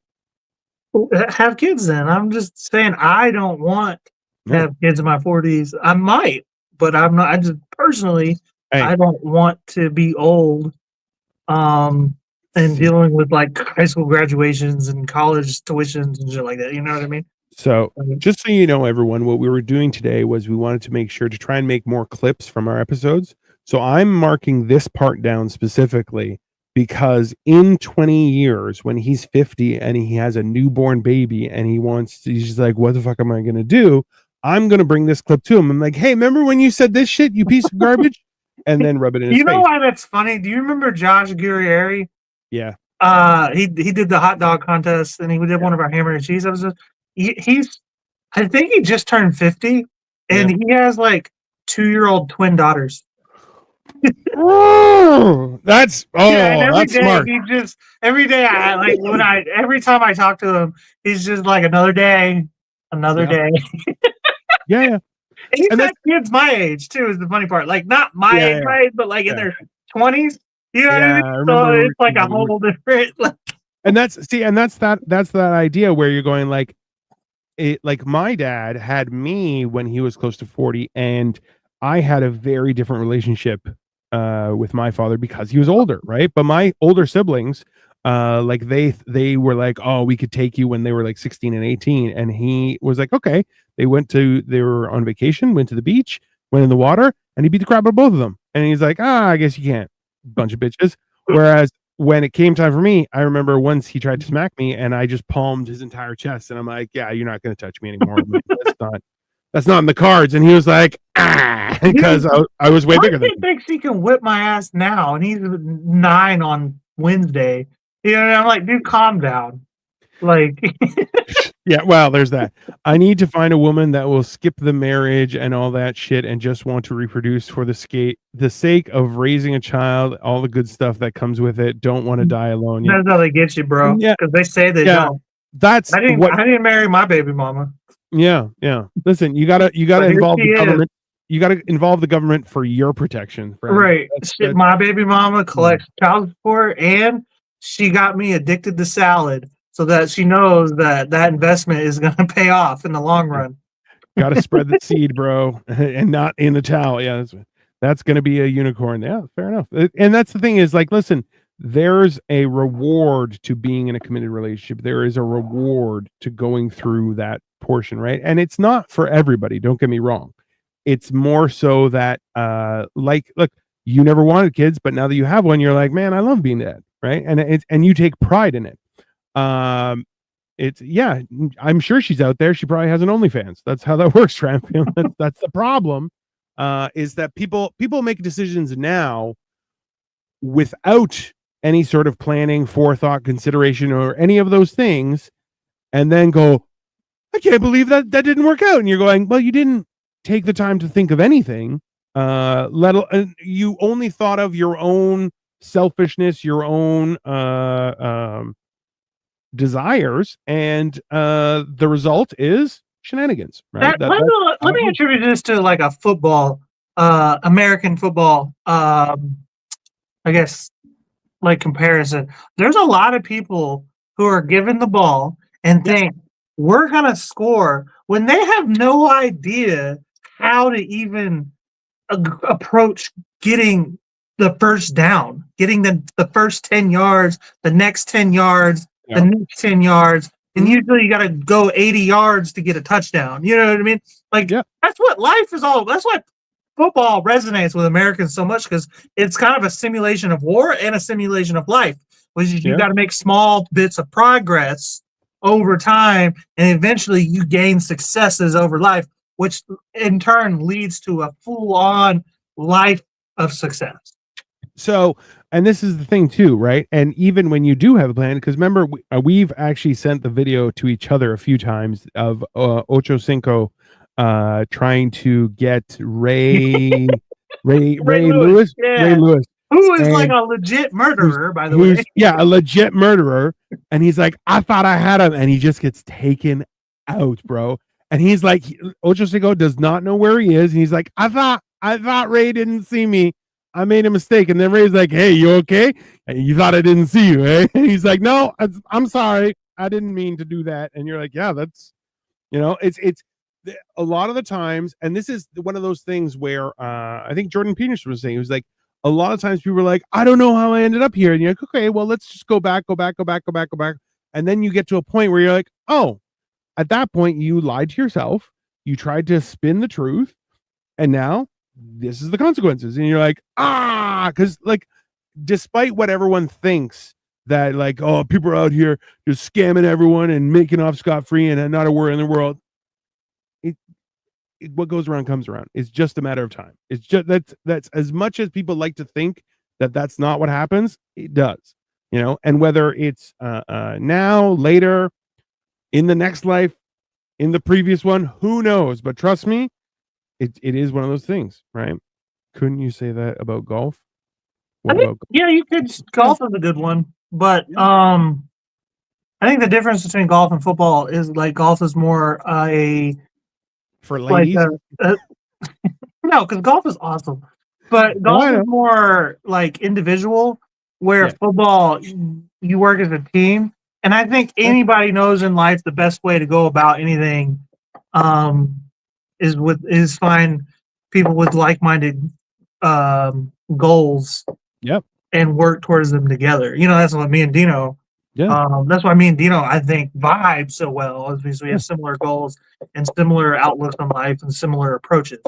Have kids. Then I'm just saying I don't want to yeah. have kids in my 40s. I might, but I'm not. I just personally, Hey, I don't want to be old. Um, and see, dealing with like high school graduations and college tuitions and shit like that. You know what I mean? so Like, just so you know, everyone, what we were doing today was we wanted to make sure to try and make more clips from our episodes. So I'm marking this part down specifically because in 20 years, when he's 50 and he has a newborn baby and he's just like, what the fuck am I going to do? I'm going to bring this clip to him. I'm like, hey, remember when you said this shit, you piece of garbage? And then rub it in his you know face. why that's funny? Do you remember Josh Gurrieri? Yeah. He did the hot dog contest, and he did Yeah. one of our hamburger and cheese episodes. He's I think he just turned 50, Yeah. and he has like 2-year-old twin daughters. Oh, Yeah, and every that's day smart. every day I like when I every time I talk to him, he's just like another day, another Yeah. day. Yeah. Yeah. And he's And got that's kids my age too. Is the funny part? Like not yeah, yeah, my age, but like in yeah. their 20s. You know what I Yeah, mean? I So remember it's like a whole different. Like, and that's that idea where you're going like it like my dad had me when he was close to 40, and I had a very different relationship with my father because he was older, right? But my older siblings like they were like, oh, we could take you when they were like 16 and 18, and he was like, okay. They were on vacation, went to the beach, went in the water, and he beat the crap out of both of them, and he's like, I guess you can't, bunch of bitches. Whereas when it came time for me, I remember once he tried to smack me, and I just palmed his entire chest, and I'm like, "Yeah, you're not going to touch me anymore. Like, that's not in the cards." And he was like, "Ah," because dude, I was way my bigger than kid him. thinks he can whip my ass now, and he's 9 on Wednesday. You know, and I'm like, dude, calm down. Like, Yeah, well, there's that. I need to find a woman that will skip the marriage and all that shit and just want to reproduce for the sake of raising a child, all the good stuff that comes with it. Don't want to die alone. Yeah, that's how they get you, bro. yeah, Because they say they yeah. don't. That's what. I didn't marry my baby mama, Yeah, yeah. Listen, you gotta but here involve she the is. government. You gotta involve the government for your protection, friend. Right. That's Shit, that. my baby mama Yeah, collects child support, and she got me addicted to salad so that she knows that that investment is going to pay off in the long yeah. run. Gotta spread the seed, bro, and not in the towel. Yeah, that's gonna be a unicorn. Yeah, fair enough. And that's the thing is like, listen, there's a reward to being in a committed relationship. There is a reward to going through that portion, right? And it's not for everybody. Don't get me wrong. It's more so that like look, you never wanted kids, but now that you have one, you're like, man, I love being dad, right? And you take pride in it. um it's yeah, I'm sure she's out there, she probably has an OnlyFans. That's how that works, Tramp. That's the problem. Is that people make decisions now without any sort of planning, forethought, consideration, or any of those things, and then go, I can't believe that didn't work out. And you're going, well, you didn't take the time to think of anything. You only thought of your own selfishness, your own desires, and the result is shenanigans, right? That That's let how it me goes. attribute this to like a football, American football. I guess like comparison. There's a lot of people who are given the ball and Yeah, think we're gonna score when they have no idea how to even approach getting the first down, getting the first 10 yards, the next 10 yards, the yeah, next 10 yards. And mhm, usually you got to go 80 yards to get a touchdown. You know what I mean? Like, yeah, that's what life is all. That's why football resonates with Americans so much because it's kind of a simulation of war and a simulation of life, which is you yeah. got to make small bits of progress over time. And eventually you gain successes over life, which in turn leads to a full on life of success. So, and this is the thing too, right? And even when you do have a plan, because remember, we've actually sent the video to each other a few times of Ocho Cinco trying to get Ray Ray Lewis, Lewis, Ray yeah, Lewis, who is like and a legit who's murderer, by the way. who's yeah, a legit murderer. And he's like, I thought I had him, and he just gets taken out, bro. And he's like, Ocho Cinco does not know where he is, and he's like, I thought Ray didn't see me. I made a mistake. And then Ray's like, hey, you okay? And you thought I didn't see you, eh? And he's like, no, I'm sorry. I didn't mean to do that. And you're like, yeah, that's, it's a lot of the times. And this is one of those things where I think Jordan Peterson was saying, it was like, a lot of times people were like, I don't know how I ended up here. And you're like, okay, well, let's just go back, go back, go back, go back, go back. And then you get to a point where you're like, oh, at that point, you lied to yourself. You tried to spin the truth, and now this is the consequences. And you're like, because like, despite what everyone thinks that like, oh, people are out here just scamming everyone and making off scot free and not a worry in the world. It, what goes around comes around. It's just a matter of time. It's just that's as much as people like to think that that's not what happens. It does, and whether it's now, later, in the next life, in the previous one, who knows? But trust me, it is one of those things, right? Couldn't you say that about golf? I What think about yeah, you could golf? golf is a good one, but Yeah, I think the difference between golf and football is like golf is more a for like ladies. No, because golf is awesome, but Oh, golf I is know. more like individual, where Yeah. football you work as a team, and I think Yeah. anybody knows in life the best way to go about anything, um, is find people with like-minded goals Yep. and work towards them together. You know, that's what me and Dino. Yeah. That's why me and Dino, I think, vibe so well, is because we Yeah. have similar goals and similar outlooks on life and similar approaches.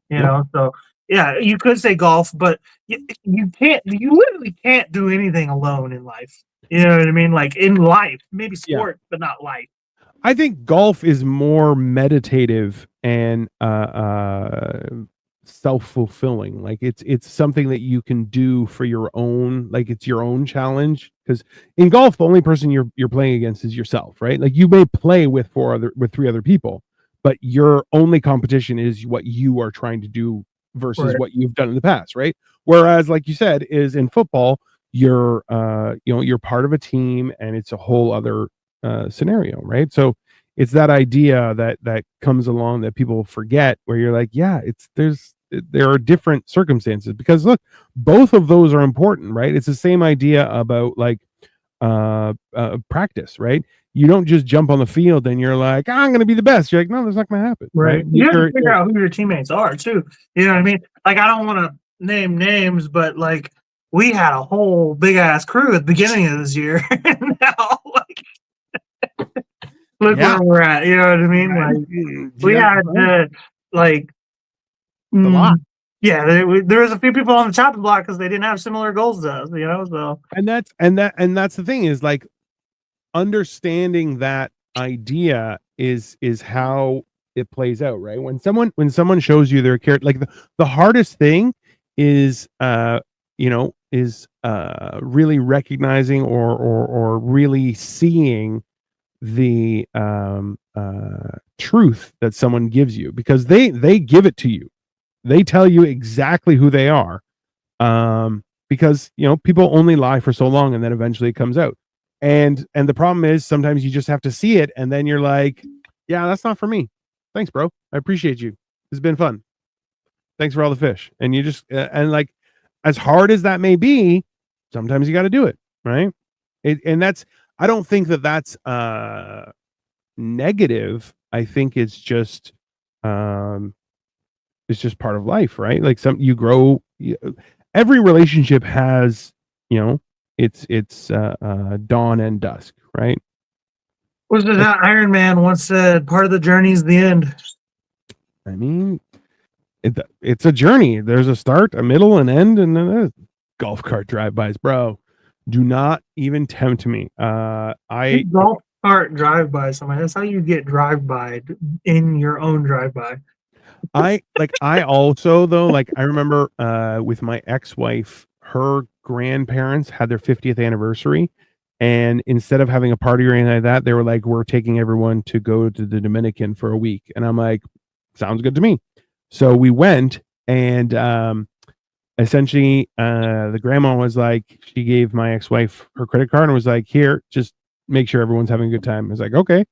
You Yeah. know, so yeah, you could say golf, but you can't. You literally can't do anything alone in life. You know what I mean? Like in life, maybe Yeah. sport, but not life. I think golf is more meditative and self-fulfilling. Like it's something that you can do for your own, like it's your own challenge. Because in golf, the only person you're playing against is yourself, right? Like you may play with three other people, but your only competition is what you are trying to do versus Right. what you've done in the past, right? Whereas, like you said, is in football, you're part of a team and it's a whole other scenario, right? So it's that idea that comes along that people forget, where you're like, yeah, there are different circumstances, because look, both of those are important, right? It's the same idea about like practice, right? You don't just jump on the field and you're like, I'm going to be the best. You're like, no, that's not going to happen, Right. right? You have to figure out who your teammates are too. You know what I mean? Like I don't want to name names, but like we had a whole big ass crew at the beginning of this year. And now like look Yeah, where we're at. You know what I mean? right? Like we Yeah, had to like a lot. yeah, there was a few people on the chopping block because they didn't have similar goals to us, you know. So And that's the thing, is like understanding that idea is how it plays out, right? When someone shows you their character, like the hardest thing is really recognizing or really seeing the truth that someone gives you, because they give it to you. They tell you exactly who they are, because people only lie for so long, and then eventually it comes out. And the problem is, sometimes you just have to see it, and then you're like, yeah, that's not for me. Thanks, bro. I appreciate you. It's been fun. Thanks for all the fish. And you just and like, as hard as that may be, sometimes you got to do it, right? And that's, I don't think that that's negative. I think um it's just part of life, right? Like, you grow. Every relationship has, it's dawn and dusk, right? was it Like, that Iron Man once said, part of the journey is the end. I mean, it's a journey. There's a start, a middle, an end, and then there's golf cart drive-bys, bro. Do not even tempt me. Golf cart drive by somebody. That's how you get drive by in your own drive by. I also, though, like, I remember with my ex-wife, her grandparents had their 50th anniversary, and instead of having a party or anything like that, they were like, we're taking everyone to go to the Dominican for a week. And I'm like, sounds good to me. So we went, and essentially the grandma was like, she gave my ex-wife her credit card and was like, here, just make sure everyone's having a good time. I was like, okay.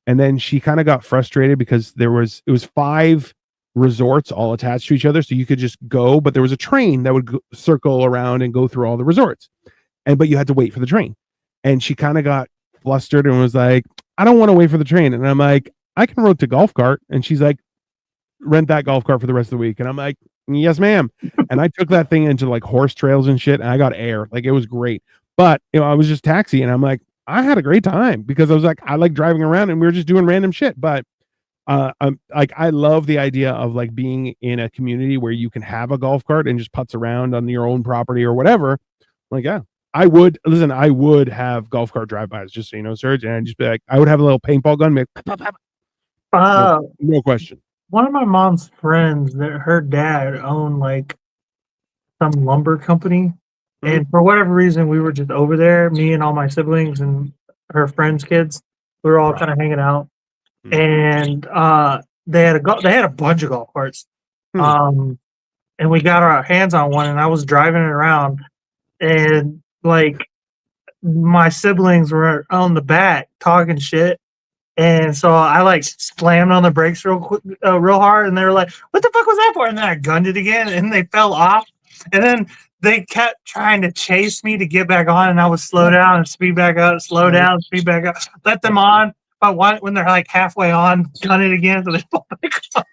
And then she kind of got frustrated because it was 5 resorts all attached to each other, so you could just go, but there was a train that would circle around and go through all the resorts, but you had to wait for the train. And she kind of got flustered and was like, I don't want to wait for the train. And I'm like, I can road to golf cart. And she's like, rent that golf cart for the rest of the week. And I'm like, yes, ma'am. And I took that thing into like horse trails and shit, and I got air. Like, it was great. But I was just taxi, and I'm like, I had a great time, because I was like, I like driving around, and we were just doing random shit. But I'm like, I love the idea of like being in a community where you can have a golf cart and just putz around on your own property or whatever. Like, yeah, I would have golf cart drive-bys, just so you know, Serge, and I'd just be like, I would have a little paintball gun, make, pop, pop, pop. No, Uh, no question. one of my mom's friends, that her dad owned like some lumber company, Hmm. and for whatever reason, we were just over there. Me and all my siblings and her friends' kids. We were all Right. kind of hanging out, Hmm. and they had a bunch of golf carts. Hmm. Um, and we got our hands on one, and I was driving it around, and like my siblings were on the back talking shit, And so I like slammed on the brakes real quick, real hard, and they were like, "What the fuck was that for?" And then I gunned it again, and they fell off. And then they kept trying to chase me to get back on, and I would slow down and speed back up, slow down, speed back up, let them on. But when they're like halfway on, gun it again, so they fall back on.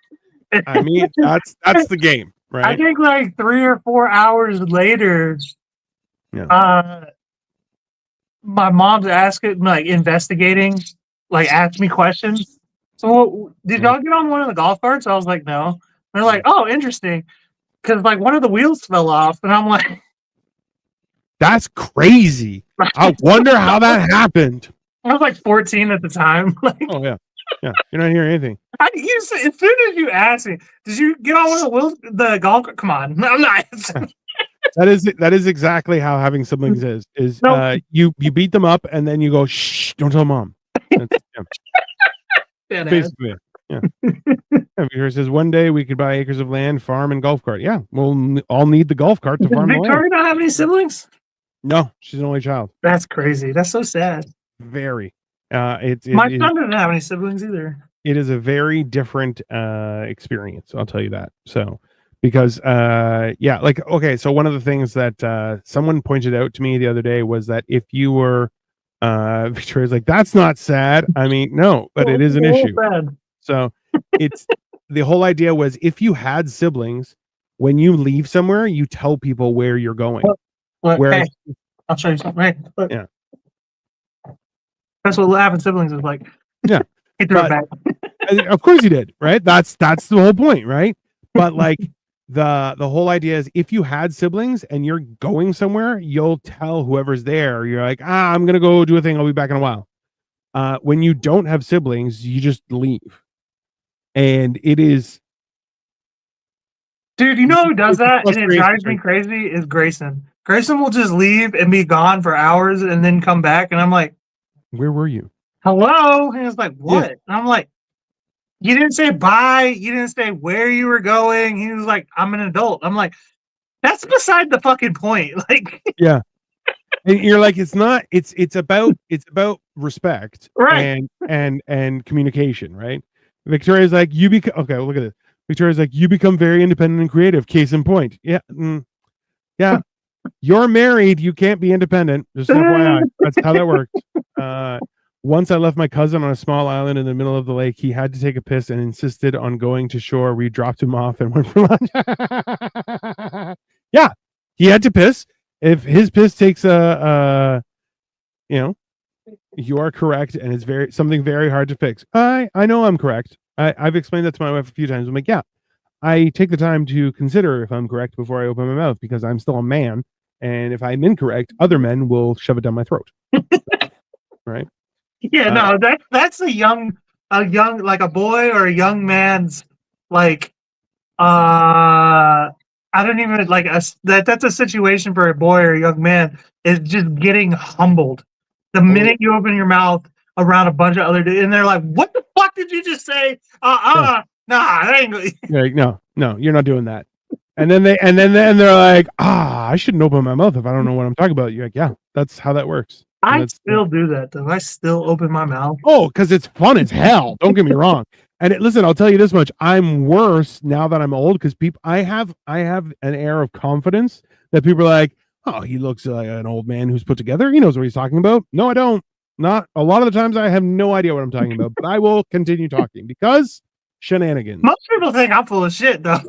I mean, that's the game, right? I think like 3 or 4 hours later, Yeah. My mom's asking, like investigating, like asked me questions. So, did y'all get on one of the golf carts? I was like, no. They're like, oh, interesting, because like one of the wheels fell off, and I'm like, That's crazy. I wonder how that happened. I was like 14 at the time. Like, Oh yeah, yeah. You're not hearing anything. you said, as soon as you asked me, did you get on one of the wheels, the golf cart? Come on, I'm not. That is exactly how having siblings is. Nope. You beat them up and then you go, shh, don't tell mom. That's, basically, yeah. Victoria says one day we could buy acres of land, farm, and golf cart. Yeah, we'll all need the golf cart to Does farm the Victoria land. not have any siblings? No, she's an only child. That's crazy. That's so sad. Very. My son doesn't have any siblings either. It is a very different experience. I'll tell you that. So, because yeah, like okay, so one of the things that someone pointed out to me the other day was that if you were Victoria's like, that's not sad. I mean, no, but it is an issue. Sad. So it's the whole idea was if you had siblings, when you leave somewhere, you tell people where you're going. Look, Whereas, hey, I'll show you something. Hey, look. Yeah. That's what having siblings is like. Yeah. He threw it back. Of course he did, right? That's the whole point, right? But like the whole idea is if you had siblings and you're going somewhere, you'll tell whoever's there. You're like, I'm gonna go do a thing. I'll be back in a while. When you don't have siblings, you just leave, and it is. Dude, you know who does that and it drives me crazy is Grayson. Grayson will just leave and be gone for hours and then come back, and I'm like, where were you? Hello? And it's like, what? Yeah. And I'm like, you didn't say bye. You didn't say where you were going. He was like, I'm an adult. I'm like, that's beside the fucking point. Like, yeah. And you're like, it's not. It's about respect, right? And communication, right? Victoria's like, you become okay. Look at this. Victoria's like, you become very independent and creative. Case in point. Yeah, yeah. You're married. You can't be independent. Just FYI. That's how that works. Once I left my cousin on a small island in the middle of the lake. He had to take a piss and insisted on going to shore. We dropped him off and went for lunch. Yeah, he had to piss. If his piss takes you are correct, and it's something very hard to fix. I know I'm correct. I've explained that to my wife a few times. I'm like, yeah, I take the time to consider if I'm correct before I open my mouth because I'm still a man, and if I'm incorrect, other men will shove it down my throat. Right? Yeah, no, that's a young like a boy or a young man's like I don't even like that's a situation for a boy or a young man is just getting humbled. The minute you open your mouth around a bunch of other dudes, and they're like, "What the fuck did you just say?" Nah, that ain't. Like, no, you're not doing that. And then they're like, I shouldn't open my mouth if I don't know what I'm talking about. You're like, yeah, that's how that works. I still do that though. I still open my mouth. Oh, because it's fun as hell. Don't get me wrong. And listen, I'll tell you this much: I'm worse now that I'm old because I have an air of confidence that people are like, oh, he looks like an old man who's put together. He knows what he's talking about. No, I don't. Not a lot of the times. I have no idea what I'm talking about, but I will continue talking because shenanigans. Most people think I'm full of shit, though.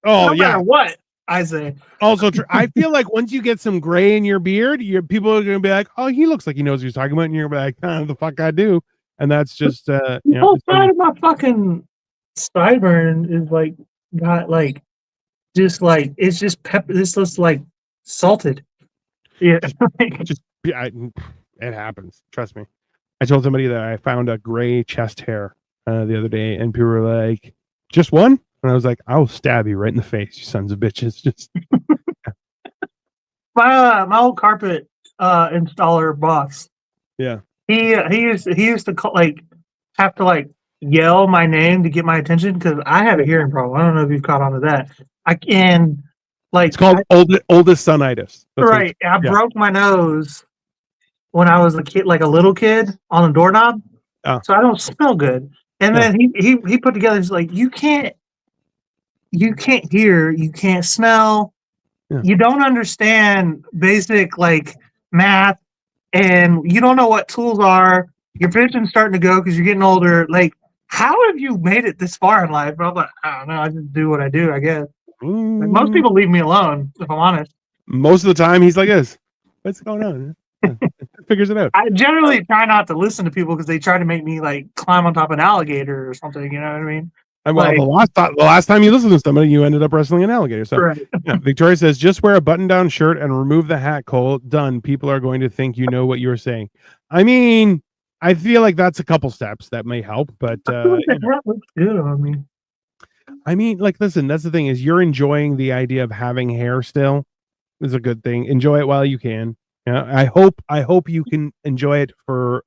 Oh, no matter what I say. Also true. I feel like once you get some gray in your beard, people are going to be like, oh, he looks like he knows what he's talking about. And you're going to be like, the fuck I do. And that's just, the whole side of my fucking sideburn is like, got like, just like, it's just this looks like salted. Yeah. It happens. Trust me. I told somebody that I found a gray chest hair the other day, and people were like, just one? And I was like, I'll stab you right in the face, you sons of bitches. Just my old carpet installer boss. Yeah. He used to call, like have to like yell my name to get my attention because I have a hearing problem. I don't know if you've caught on to that. I can like it's called oldest sonitis. That's right. I broke my nose when I was a kid, like a little kid, on a doorknob. so I don't smell good. And Yeah. then he put together, he's like, you can't hear, you can't smell, Yeah. you don't understand basic like math, and you don't know what tools are. Your vision's starting to go because you're getting older. Like, how have you made it this far in life? I'm like, I don't know. I just do what I do, I guess. Like, most people leave me alone, if I'm honest. Most of the time, he's like this. What's going on? Yeah. Figures it out. I generally try not to listen to people because they try to make me like climb on top of an alligator or something. You know what I mean? And well, Like, the last time you listened to somebody, you ended up wrestling an alligator. So, right. yeah, Victoria says, just wear a button-down shirt and remove the hat, Cole. Done. People are going to think you know what you're saying. I mean, I feel like that's a couple steps that may help, but I feel like the hat looks good on me. I mean, like, listen, that's the thing is you're enjoying the idea of having hair still is a good thing. Enjoy it while you can. Yeah, I hope you can enjoy it for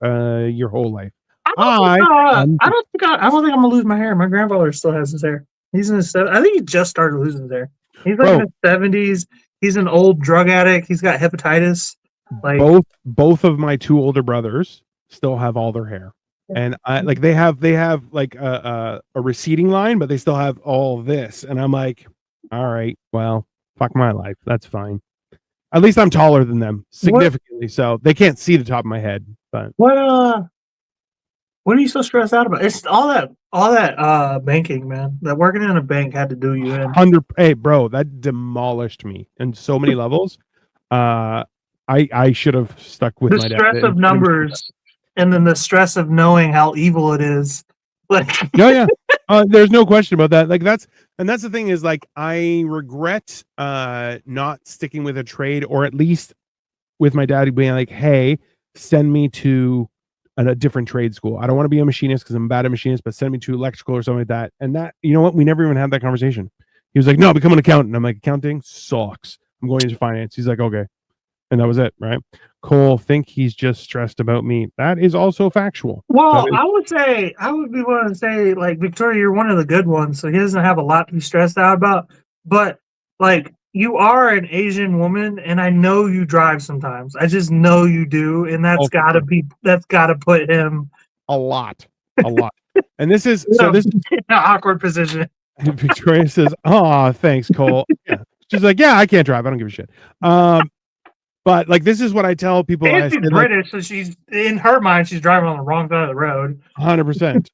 your whole life. I don't think I'm gonna lose my hair. My grandfather still has his hair. He's in his I think he just started losing his hair. He's like in his 70s. He's an old drug addict. He's got hepatitis. Like, both of my two older brothers still have all their hair. And I like they have like a receding line, but they still have all this. And I'm like, all right, well, fuck my life. That's fine. At least I'm taller than them significantly, so they can't see the top of my head. But what are you so stressed out about? It's all that banking, man. That working in a bank had to do you in. hey, bro, that demolished me in so many levels. I should have stuck with The my dad. stress of numbers, and then the stress of knowing how evil it is. Like, yeah. There's no question about that. Like that's the thing is like I regret not sticking with a trade, or at least with my dad being like, hey, send me to a different trade school. I don't want to be a machinist because I'm bad at machinist, but send me to electrical or something like that. And that, you know what, we never even had that conversation. He was like, no, become an accountant. I'm like, accounting sucks. I'm going into finance. He's like, okay. And that was it, right? Cole, think he's just stressed about me. That is also factual. well, I would be willing to say, like, Victoria, you're one of the good ones, so he doesn't have a lot to be stressed out about. But like, you are an Asian woman, and I know you drive sometimes. I just know you do, and that's gotta put him a lot. And this is so this is in an awkward position. Victoria says, oh, thanks, Cole. Yeah. She's like, yeah, I can't drive. I don't give a shit. But like, this is what I tell people. And she's British, so she's in her mind, she's driving on the wrong side of the road. 100%.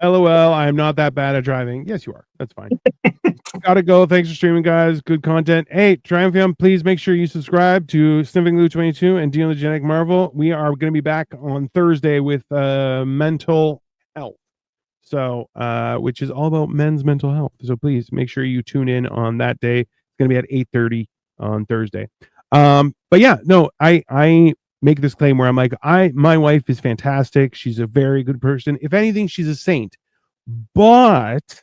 LOL, I am not that bad at driving. Yes, you are. That's fine. Gotta go. Thanks for streaming, guys. Good content. Hey, Triumphium, please make sure you subscribe to Sniffing Glue 22 and Dealing with Genetic Marvel. We are going to be back on Thursday with mental health. So, which is all about men's mental health. So please make sure you tune in on that day. It's going to be at 8:30 on Thursday. But yeah, no, I make this claim where I'm like, my wife is fantastic. She's a very good person. If anything, she's a saint. But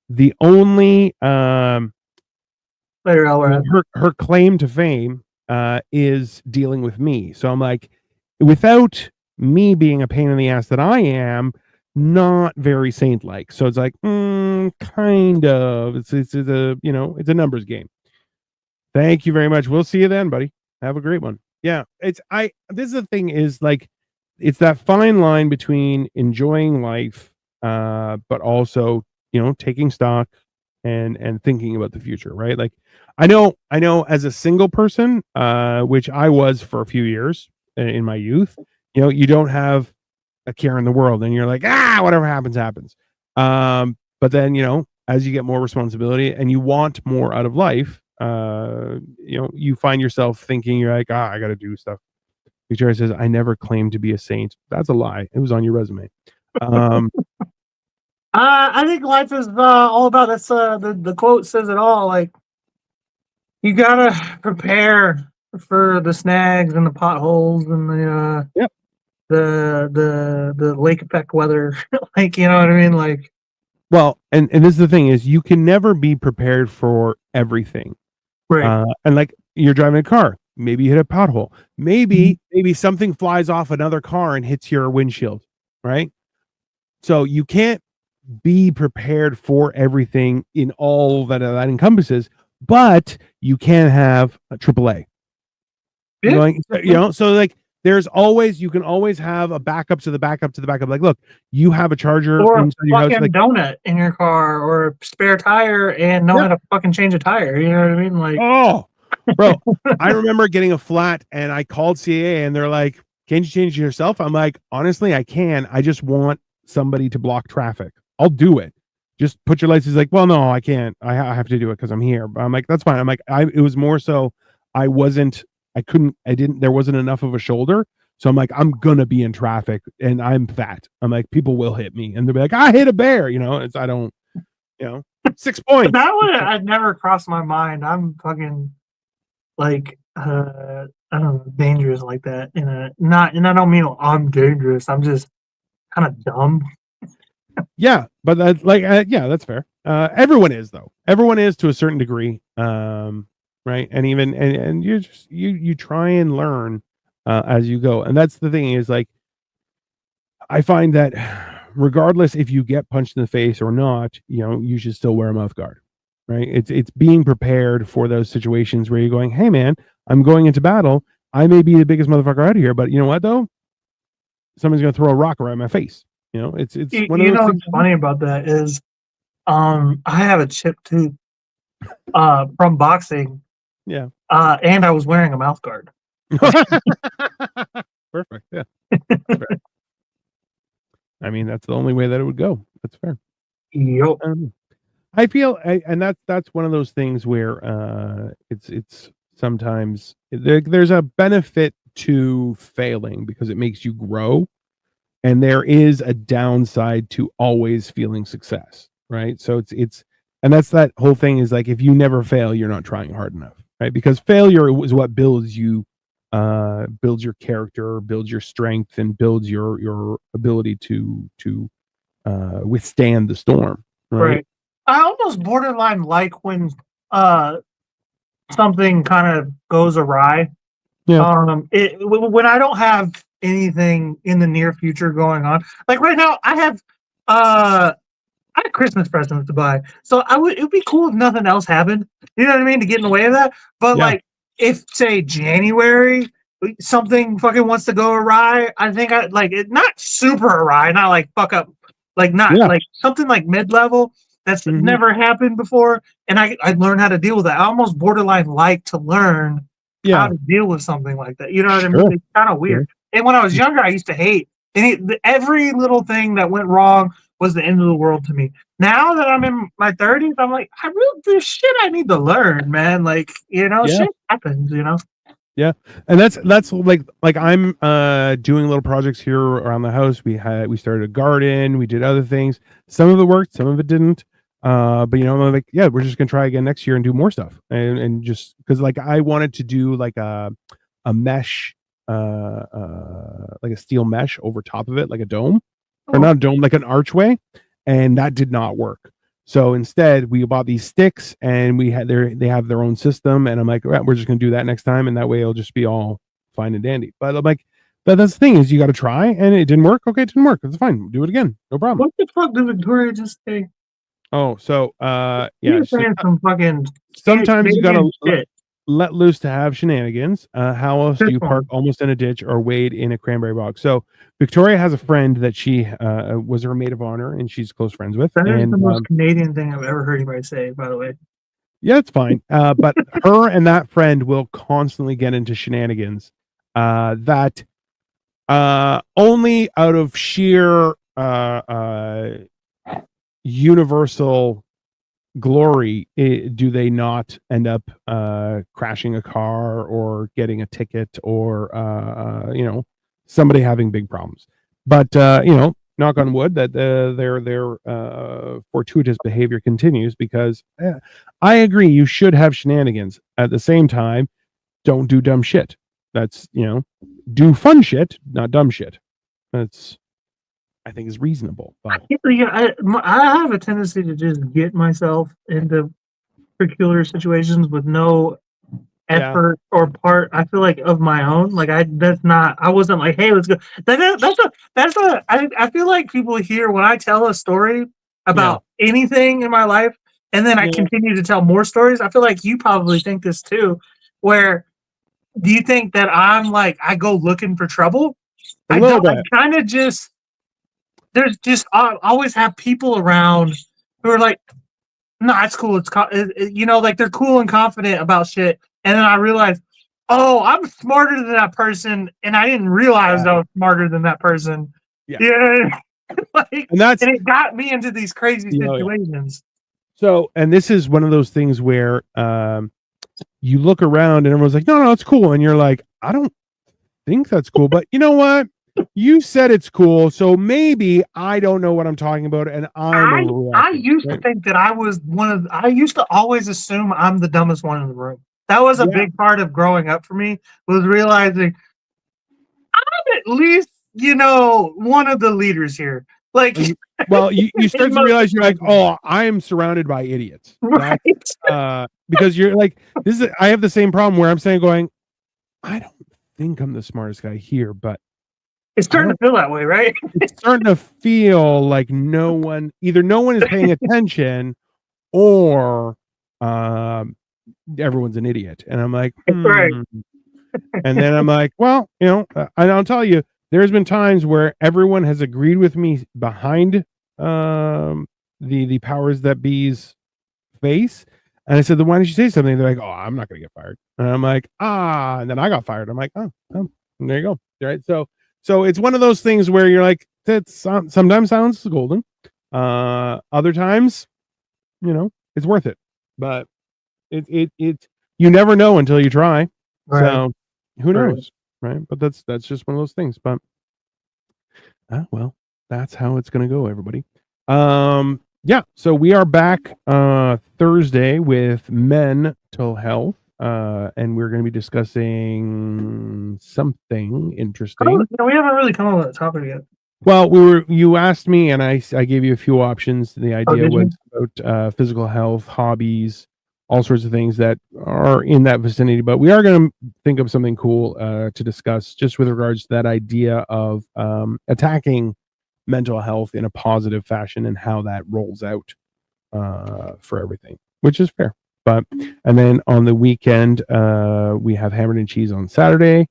the only her claim to fame is dealing with me. So I'm like, without me being a pain in the ass that I am, not very saint-like. So it's like, kind of. It's a it's a numbers game. Thank you very much. We'll see you then, buddy. Have a great one. Yeah, this is the thing is like, it's that fine line between enjoying life, but also, taking stock and thinking about the future, right? Like, I know as a single person, which I was for a few years in my youth, you don't have a care in the world and you're like, whatever happens. But then, as you get more responsibility and you want more out of life, you find yourself thinking, you're like, I got to do stuff. Victoria says, I never claimed to be a saint. That's a lie. It was on your resume. I think life is all about that's the quote says it all. Like, you gotta prepare for the snags and the potholes and the lake effect weather. Like, you know what I mean? Like, well, and this is the thing is you can never be prepared for everything. right. And like, you're driving a car, maybe you hit a pothole, maybe something flies off another car and hits your windshield, right? So you can't be prepared for everything in all that encompasses, but you can have a AAA. Yeah. So like, there's always, you can always have a backup to the backup to the backup. Like, look, you have a charger Or a inside your house. fucking Like, donut in your car, or a spare tire, and know yeah. how to fucking change a tire. You know what I mean? Like, Oh, bro, I remember getting a flat and I called CAA and they're like, "Can you change it yourself?" I'm like, "Honestly, I can. I just want somebody to block traffic. I'll do it. Just put your lights." He's like, "Well, no, I can't. I have to do it because I'm here." But I'm like, "That's fine." I'm like, it was more so I wasn't, I couldn't, I didn't, there wasn't enough of a shoulder. So I'm like, I'm gonna be in traffic and I'm fat. I'm like, people will hit me and they'll be like, "I hit a bear." It's, I don't, you know, 6 points. that would I'd never crossed my mind. I'm fucking like I don't know, dangerous like that. In a not, and I don't mean I'm dangerous. I'm just kind of dumb. Yeah, but that's like, yeah, that's fair. Everyone is though. Everyone is to a certain degree. Right, and even and you just you try and learn as you go, and that's the thing is like I find that regardless if you get punched in the face or not, you should still wear a mouth guard. Right? It's being prepared for those situations where you're going, hey man, I'm going into battle. I may be the biggest motherfucker out of here, but you know what though? Somebody's gonna throw a rock around my face. It's one of You those know things. what's funny about that is I have a chipped tooth from boxing, Yeah. and I was wearing a mouth guard. Perfect. Yeah. That's fair. I mean, that's the only way that it would go. That's fair. Yup. I feel, and that's one of those things where it's sometimes there's a benefit to failing because it makes you grow, and there is a downside to always feeling success, right? So it's and that's that whole thing is like if you never fail, you're not trying hard enough, right? Because failure is what builds you, builds your character, builds your strength, and builds your ability to withstand the storm, right? Right. I almost borderline like when uh something kind of goes awry. Yeah, When I don't have anything in the near future going on, like right now, uh I had Christmas presents to buy, so it would be cool if nothing else happened. You know what I mean? To get in the way of that. But yeah, like, if say January something fucking wants to go awry, I think I like it, not super awry, not like fuck up, like not yeah, like something like mid level that's hmm, never happened before, and I learn how to deal with that. I almost borderline like to learn how yeah, to deal with something like that. You know what I mean? sure, It's kind of sure. weird. And when I was younger, I used to hate every little thing that went wrong was the end of the world to me. Now that I'm in my 30s, I'm like, there's shit I need to learn, man. Like, Yeah, shit happens. yeah, and that's like I'm doing little projects here around the house. We started a garden, we did other things. Some of it worked, some of it didn't. But I'm like, yeah, we're just gonna try again next year and do more stuff, and just because like I wanted to do like a mesh, like a steel mesh over top of it, like a dome, or Oh, not a dome, like an archway, and that did not work. So instead, we bought these sticks, and they have their own system, and I'm like, right, we're just gonna do that next time, and that way it'll just be all fine and dandy. But I'm like, but that's the thing is, you got to try, and it didn't work. Okay, it didn't work. It's fine. Do it again. No problem. what the fuck did Victoria just say? Oh, so yeah. You're So saying some fucking sometimes you gotta Canadian shit. let loose to have shenanigans. How else do This you park one. almost in a ditch or wade in a cranberry bog? So Victoria has a friend that she was her maid of honor, and she's close friends with, That is and the most Canadian thing I've ever heard anybody say, by the way. yeah, it's fine. But her and that friend will constantly get into shenanigans that only out of sheer universal glory do they not end up crashing a car or getting a ticket or somebody having big problems. But knock on wood that their fortuitous behavior continues because I agree you should have shenanigans. At the same time, don't do dumb shit. That's do fun shit, not dumb shit. That's I think is reasonable. But Yeah, I have a tendency to just get myself into peculiar situations with no yeah, effort or part, I feel like, of my own. Like I wasn't like, hey, let's go. I feel like people hear when I tell a story yeah, about anything in my life, and then I yeah, continue to tell more stories. I feel like you probably think this too, where Do you think that I'm like I go looking for trouble? A I little don't. I bit. kind of just there's just I always have people around who are like, no, it's cool. Like they're cool and confident about shit. And then I realize, oh, I'm smarter than that person, and I didn't realize I was smarter than that person. Yeah. Yeah, like, And that's, and it got me into these crazy yeah. situations. So, and this is one of those things where you look around and everyone's like, no, it's cool. And you're like, I don't think that's cool. But you know what? You said it's cool. So maybe I don't know what I'm talking about and I'm I overreacting. used to Right? think that I was I used to always assume I'm the dumbest one in the room. That was a Yeah. big part of growing up for me, was realizing I'm at least, one of the leaders here. Like, Well, you start in to most realize you're like, situations. oh, I am surrounded by idiots. That's Right. because you're like, I have the same problem where I'm saying going, I don't think I'm the smartest guy here, but It's I starting to don't, feel that way, right? it's starting to feel like either no one is paying attention or um everyone's an idiot. And I'm like, Right. And then I'm like, well, and I'll tell you, there's been times where everyone has agreed with me behind the powers that be's face. And I said, then why didn't you say something? They're like, oh, I'm not gonna get fired. And I'm like, and then I got fired. I'm like, oh, there you go. Right. So it's one of those things where you're like, that sometimes sounds golden. Other times, it's worth it. But it you never know until you try. Right. So who Right. knows, right? But that's just one of those things. But well, that's how it's gonna go, everybody. Yeah, so we are back Thursday with mental health. And we're gonna be discussing something interesting. We haven't really come up with a topic yet. Well, you asked me and I gave you a few options. The idea Did was you? about physical health, hobbies, all sorts of things that are in that vicinity. But we are going to think of something cool to discuss just with regards to that idea of attacking mental health in a positive fashion and how that rolls out for everything, which is fair. But and then on the weekend, we have Hammered and Cheese on Saturday.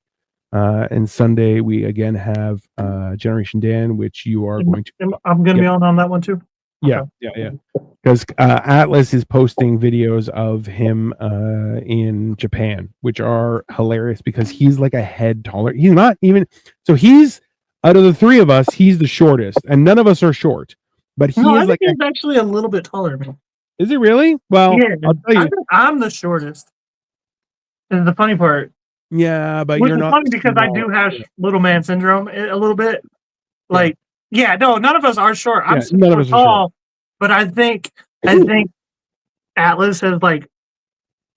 And Sunday we again have Generation Dan, which you are going to. I'm going to be on that one too. Yeah, Okay. yeah. Because Atlas is posting videos of him in Japan, which are hilarious because he's like a head taller. He's not even so. He's out of the three of us, he's the shortest, and none of us are short. But he No, I is think like, he's actually a little bit taller than me. is he really? Well, Yeah, I'll tell I you. think I'm the shortest. Is the funny part, Yeah, but which you're is not funny because I small. do have little man syndrome a little bit. Yeah, Like, yeah, no, none of us are short. I'm yeah. None of super us are short. tall, but I think Atlas has like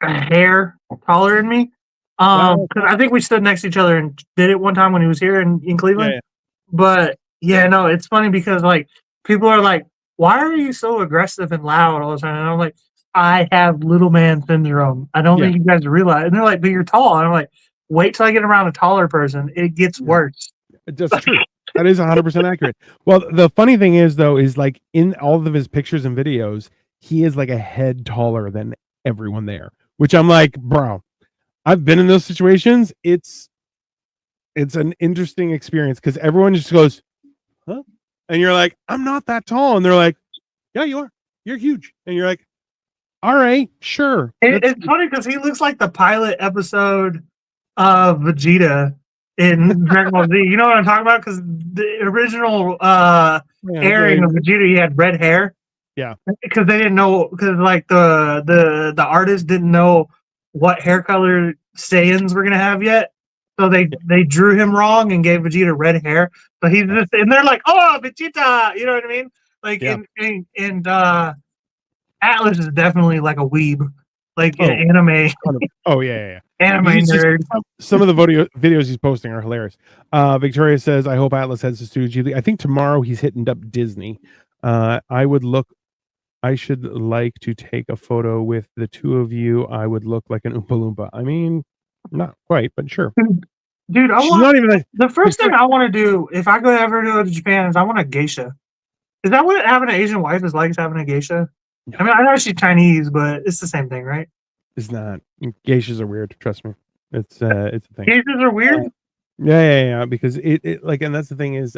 a hair taller than me. Well, Because I think we stood next to each other and did it one time when he was here in Cleveland. yeah, But yeah, no, it's funny because like people are like, "Why are you so aggressive and loud all the time?" And I'm like, "I have little man syndrome. I don't yeah. think you guys realize." And they're like, "But you're tall." And I'm like, "Wait till I get around a taller person. It gets Yeah. worse." That's true. That is 100% accurate. Well, the funny thing is, though, is like in all of his pictures and videos, he is like a head taller than everyone there. Which I'm like, bro, I've been in those situations. It's an interesting experience because everyone just goes, huh? And you're like, I'm not that tall, and they're like, yeah, you are. You're huge, and you're like, all right, sure. It's funny because he looks like the pilot episode of Vegeta in Dragon Ball Z. You know what I'm talking about? Because the original Yeah, airing of Vegeta, he had red hair. yeah, Because they didn't know, because like the artist didn't know what hair color Saiyans were gonna have yet, so they drew him wrong and gave Vegeta red hair. So he's just and they're like, oh, Vegeta, you know what I mean? Like yeah. and Atlas is definitely like a weeb, like Oh, oh yeah. You anime see nerd. some of the videos he's posting are hilarious. Victoria says, "I hope Atlas heads to Studio Ghibli. I think tomorrow he's hitting up Disney. I would look. I should like to take a photo with the two of you. I would look like an Oompa Loompa. I mean, not quite, but sure. Dude, I She's want not even like the first thing Victoria. I want to do if I go ever to Japan is I want a geisha. Is that what having an Asian wife is like? Is having a geisha? I No, mean, I know she's Chinese, but it's the same thing, right? it's not. Geishas are weird. Trust me. It's a thing. Cases are weird. Yeah. Because it like, and that's the thing is,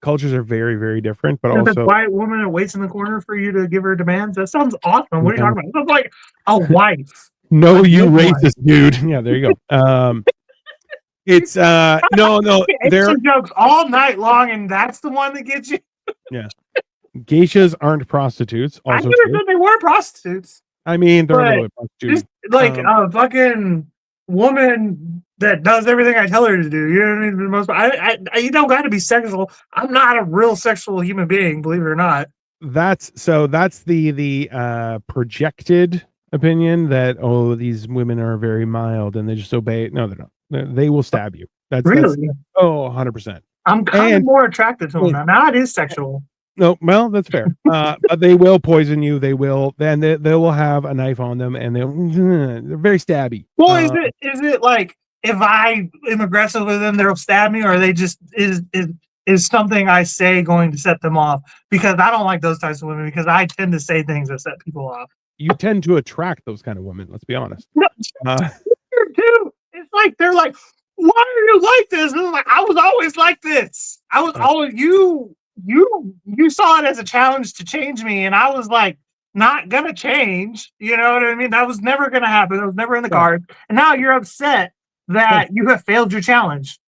cultures are very, very different, but There's a also quiet woman that waits in the corner for you to give her demands. That sounds awesome. What are you no, talking about? It sounds like a wife. no, A you good wife. racist dude. Yeah, there you go. It's no, they're Action jokes all night long, and that's the one that gets you. yeah. Geishas aren't prostitutes. I Also never true. said they were prostitutes, I mean, they're a little but bit prostituted. just like a fucking woman that does everything I tell her to do. You know what I mean? For the most part, you don't got to be sexual. I'm not a real sexual human being, believe it or not. That's the projected opinion that, oh, these women are very mild and they just obey. No, they're not. They will stab you. That's Really? 100%. I'm kind of And more attracted to them now. Now it is sexual. no, well, that's fair. But they will poison you. They will, then they will have a knife on them, and they're very stabby. Well, is it like if I am aggressive with them, they'll stab me, or are they just is something I say going to set them off? Because I don't like those types of women because I tend to say things that set people off. You tend to attract those kind of women. Let's be honest. No, Uh, dude, it's like they're like, why are you like this? And I'm like, I was always like this. I was always you saw it as a challenge to change me, and I was like, not gonna change. You know what I mean? That was never gonna happen. It was never in the cards. And now you're upset that you have failed your challenge.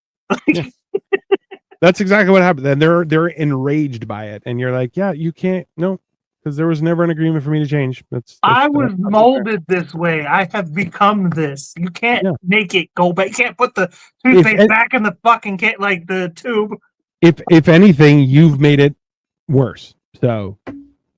Yeah. That's exactly what happened. Then they're enraged by it, and you're like, yeah, you can't, no, because there was never an agreement for me to change. I was molded this way. I have become this. You can't make it go back. You can't put the toothpaste back in the fucking like the tube. If anything, you've made it worse. So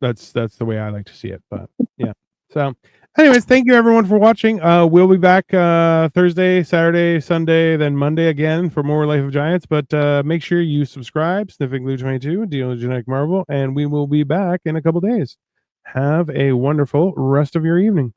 that's the way I like to see it. But yeah. So anyways, thank you everyone for watching. We'll be back Thursday, Saturday, Sunday, then Monday again for more Life of Giants. But make sure you subscribe, Sniffing Glue 22, Dealing with Genetic Marvel, and we will be back in a couple days. Have a wonderful rest of your evening.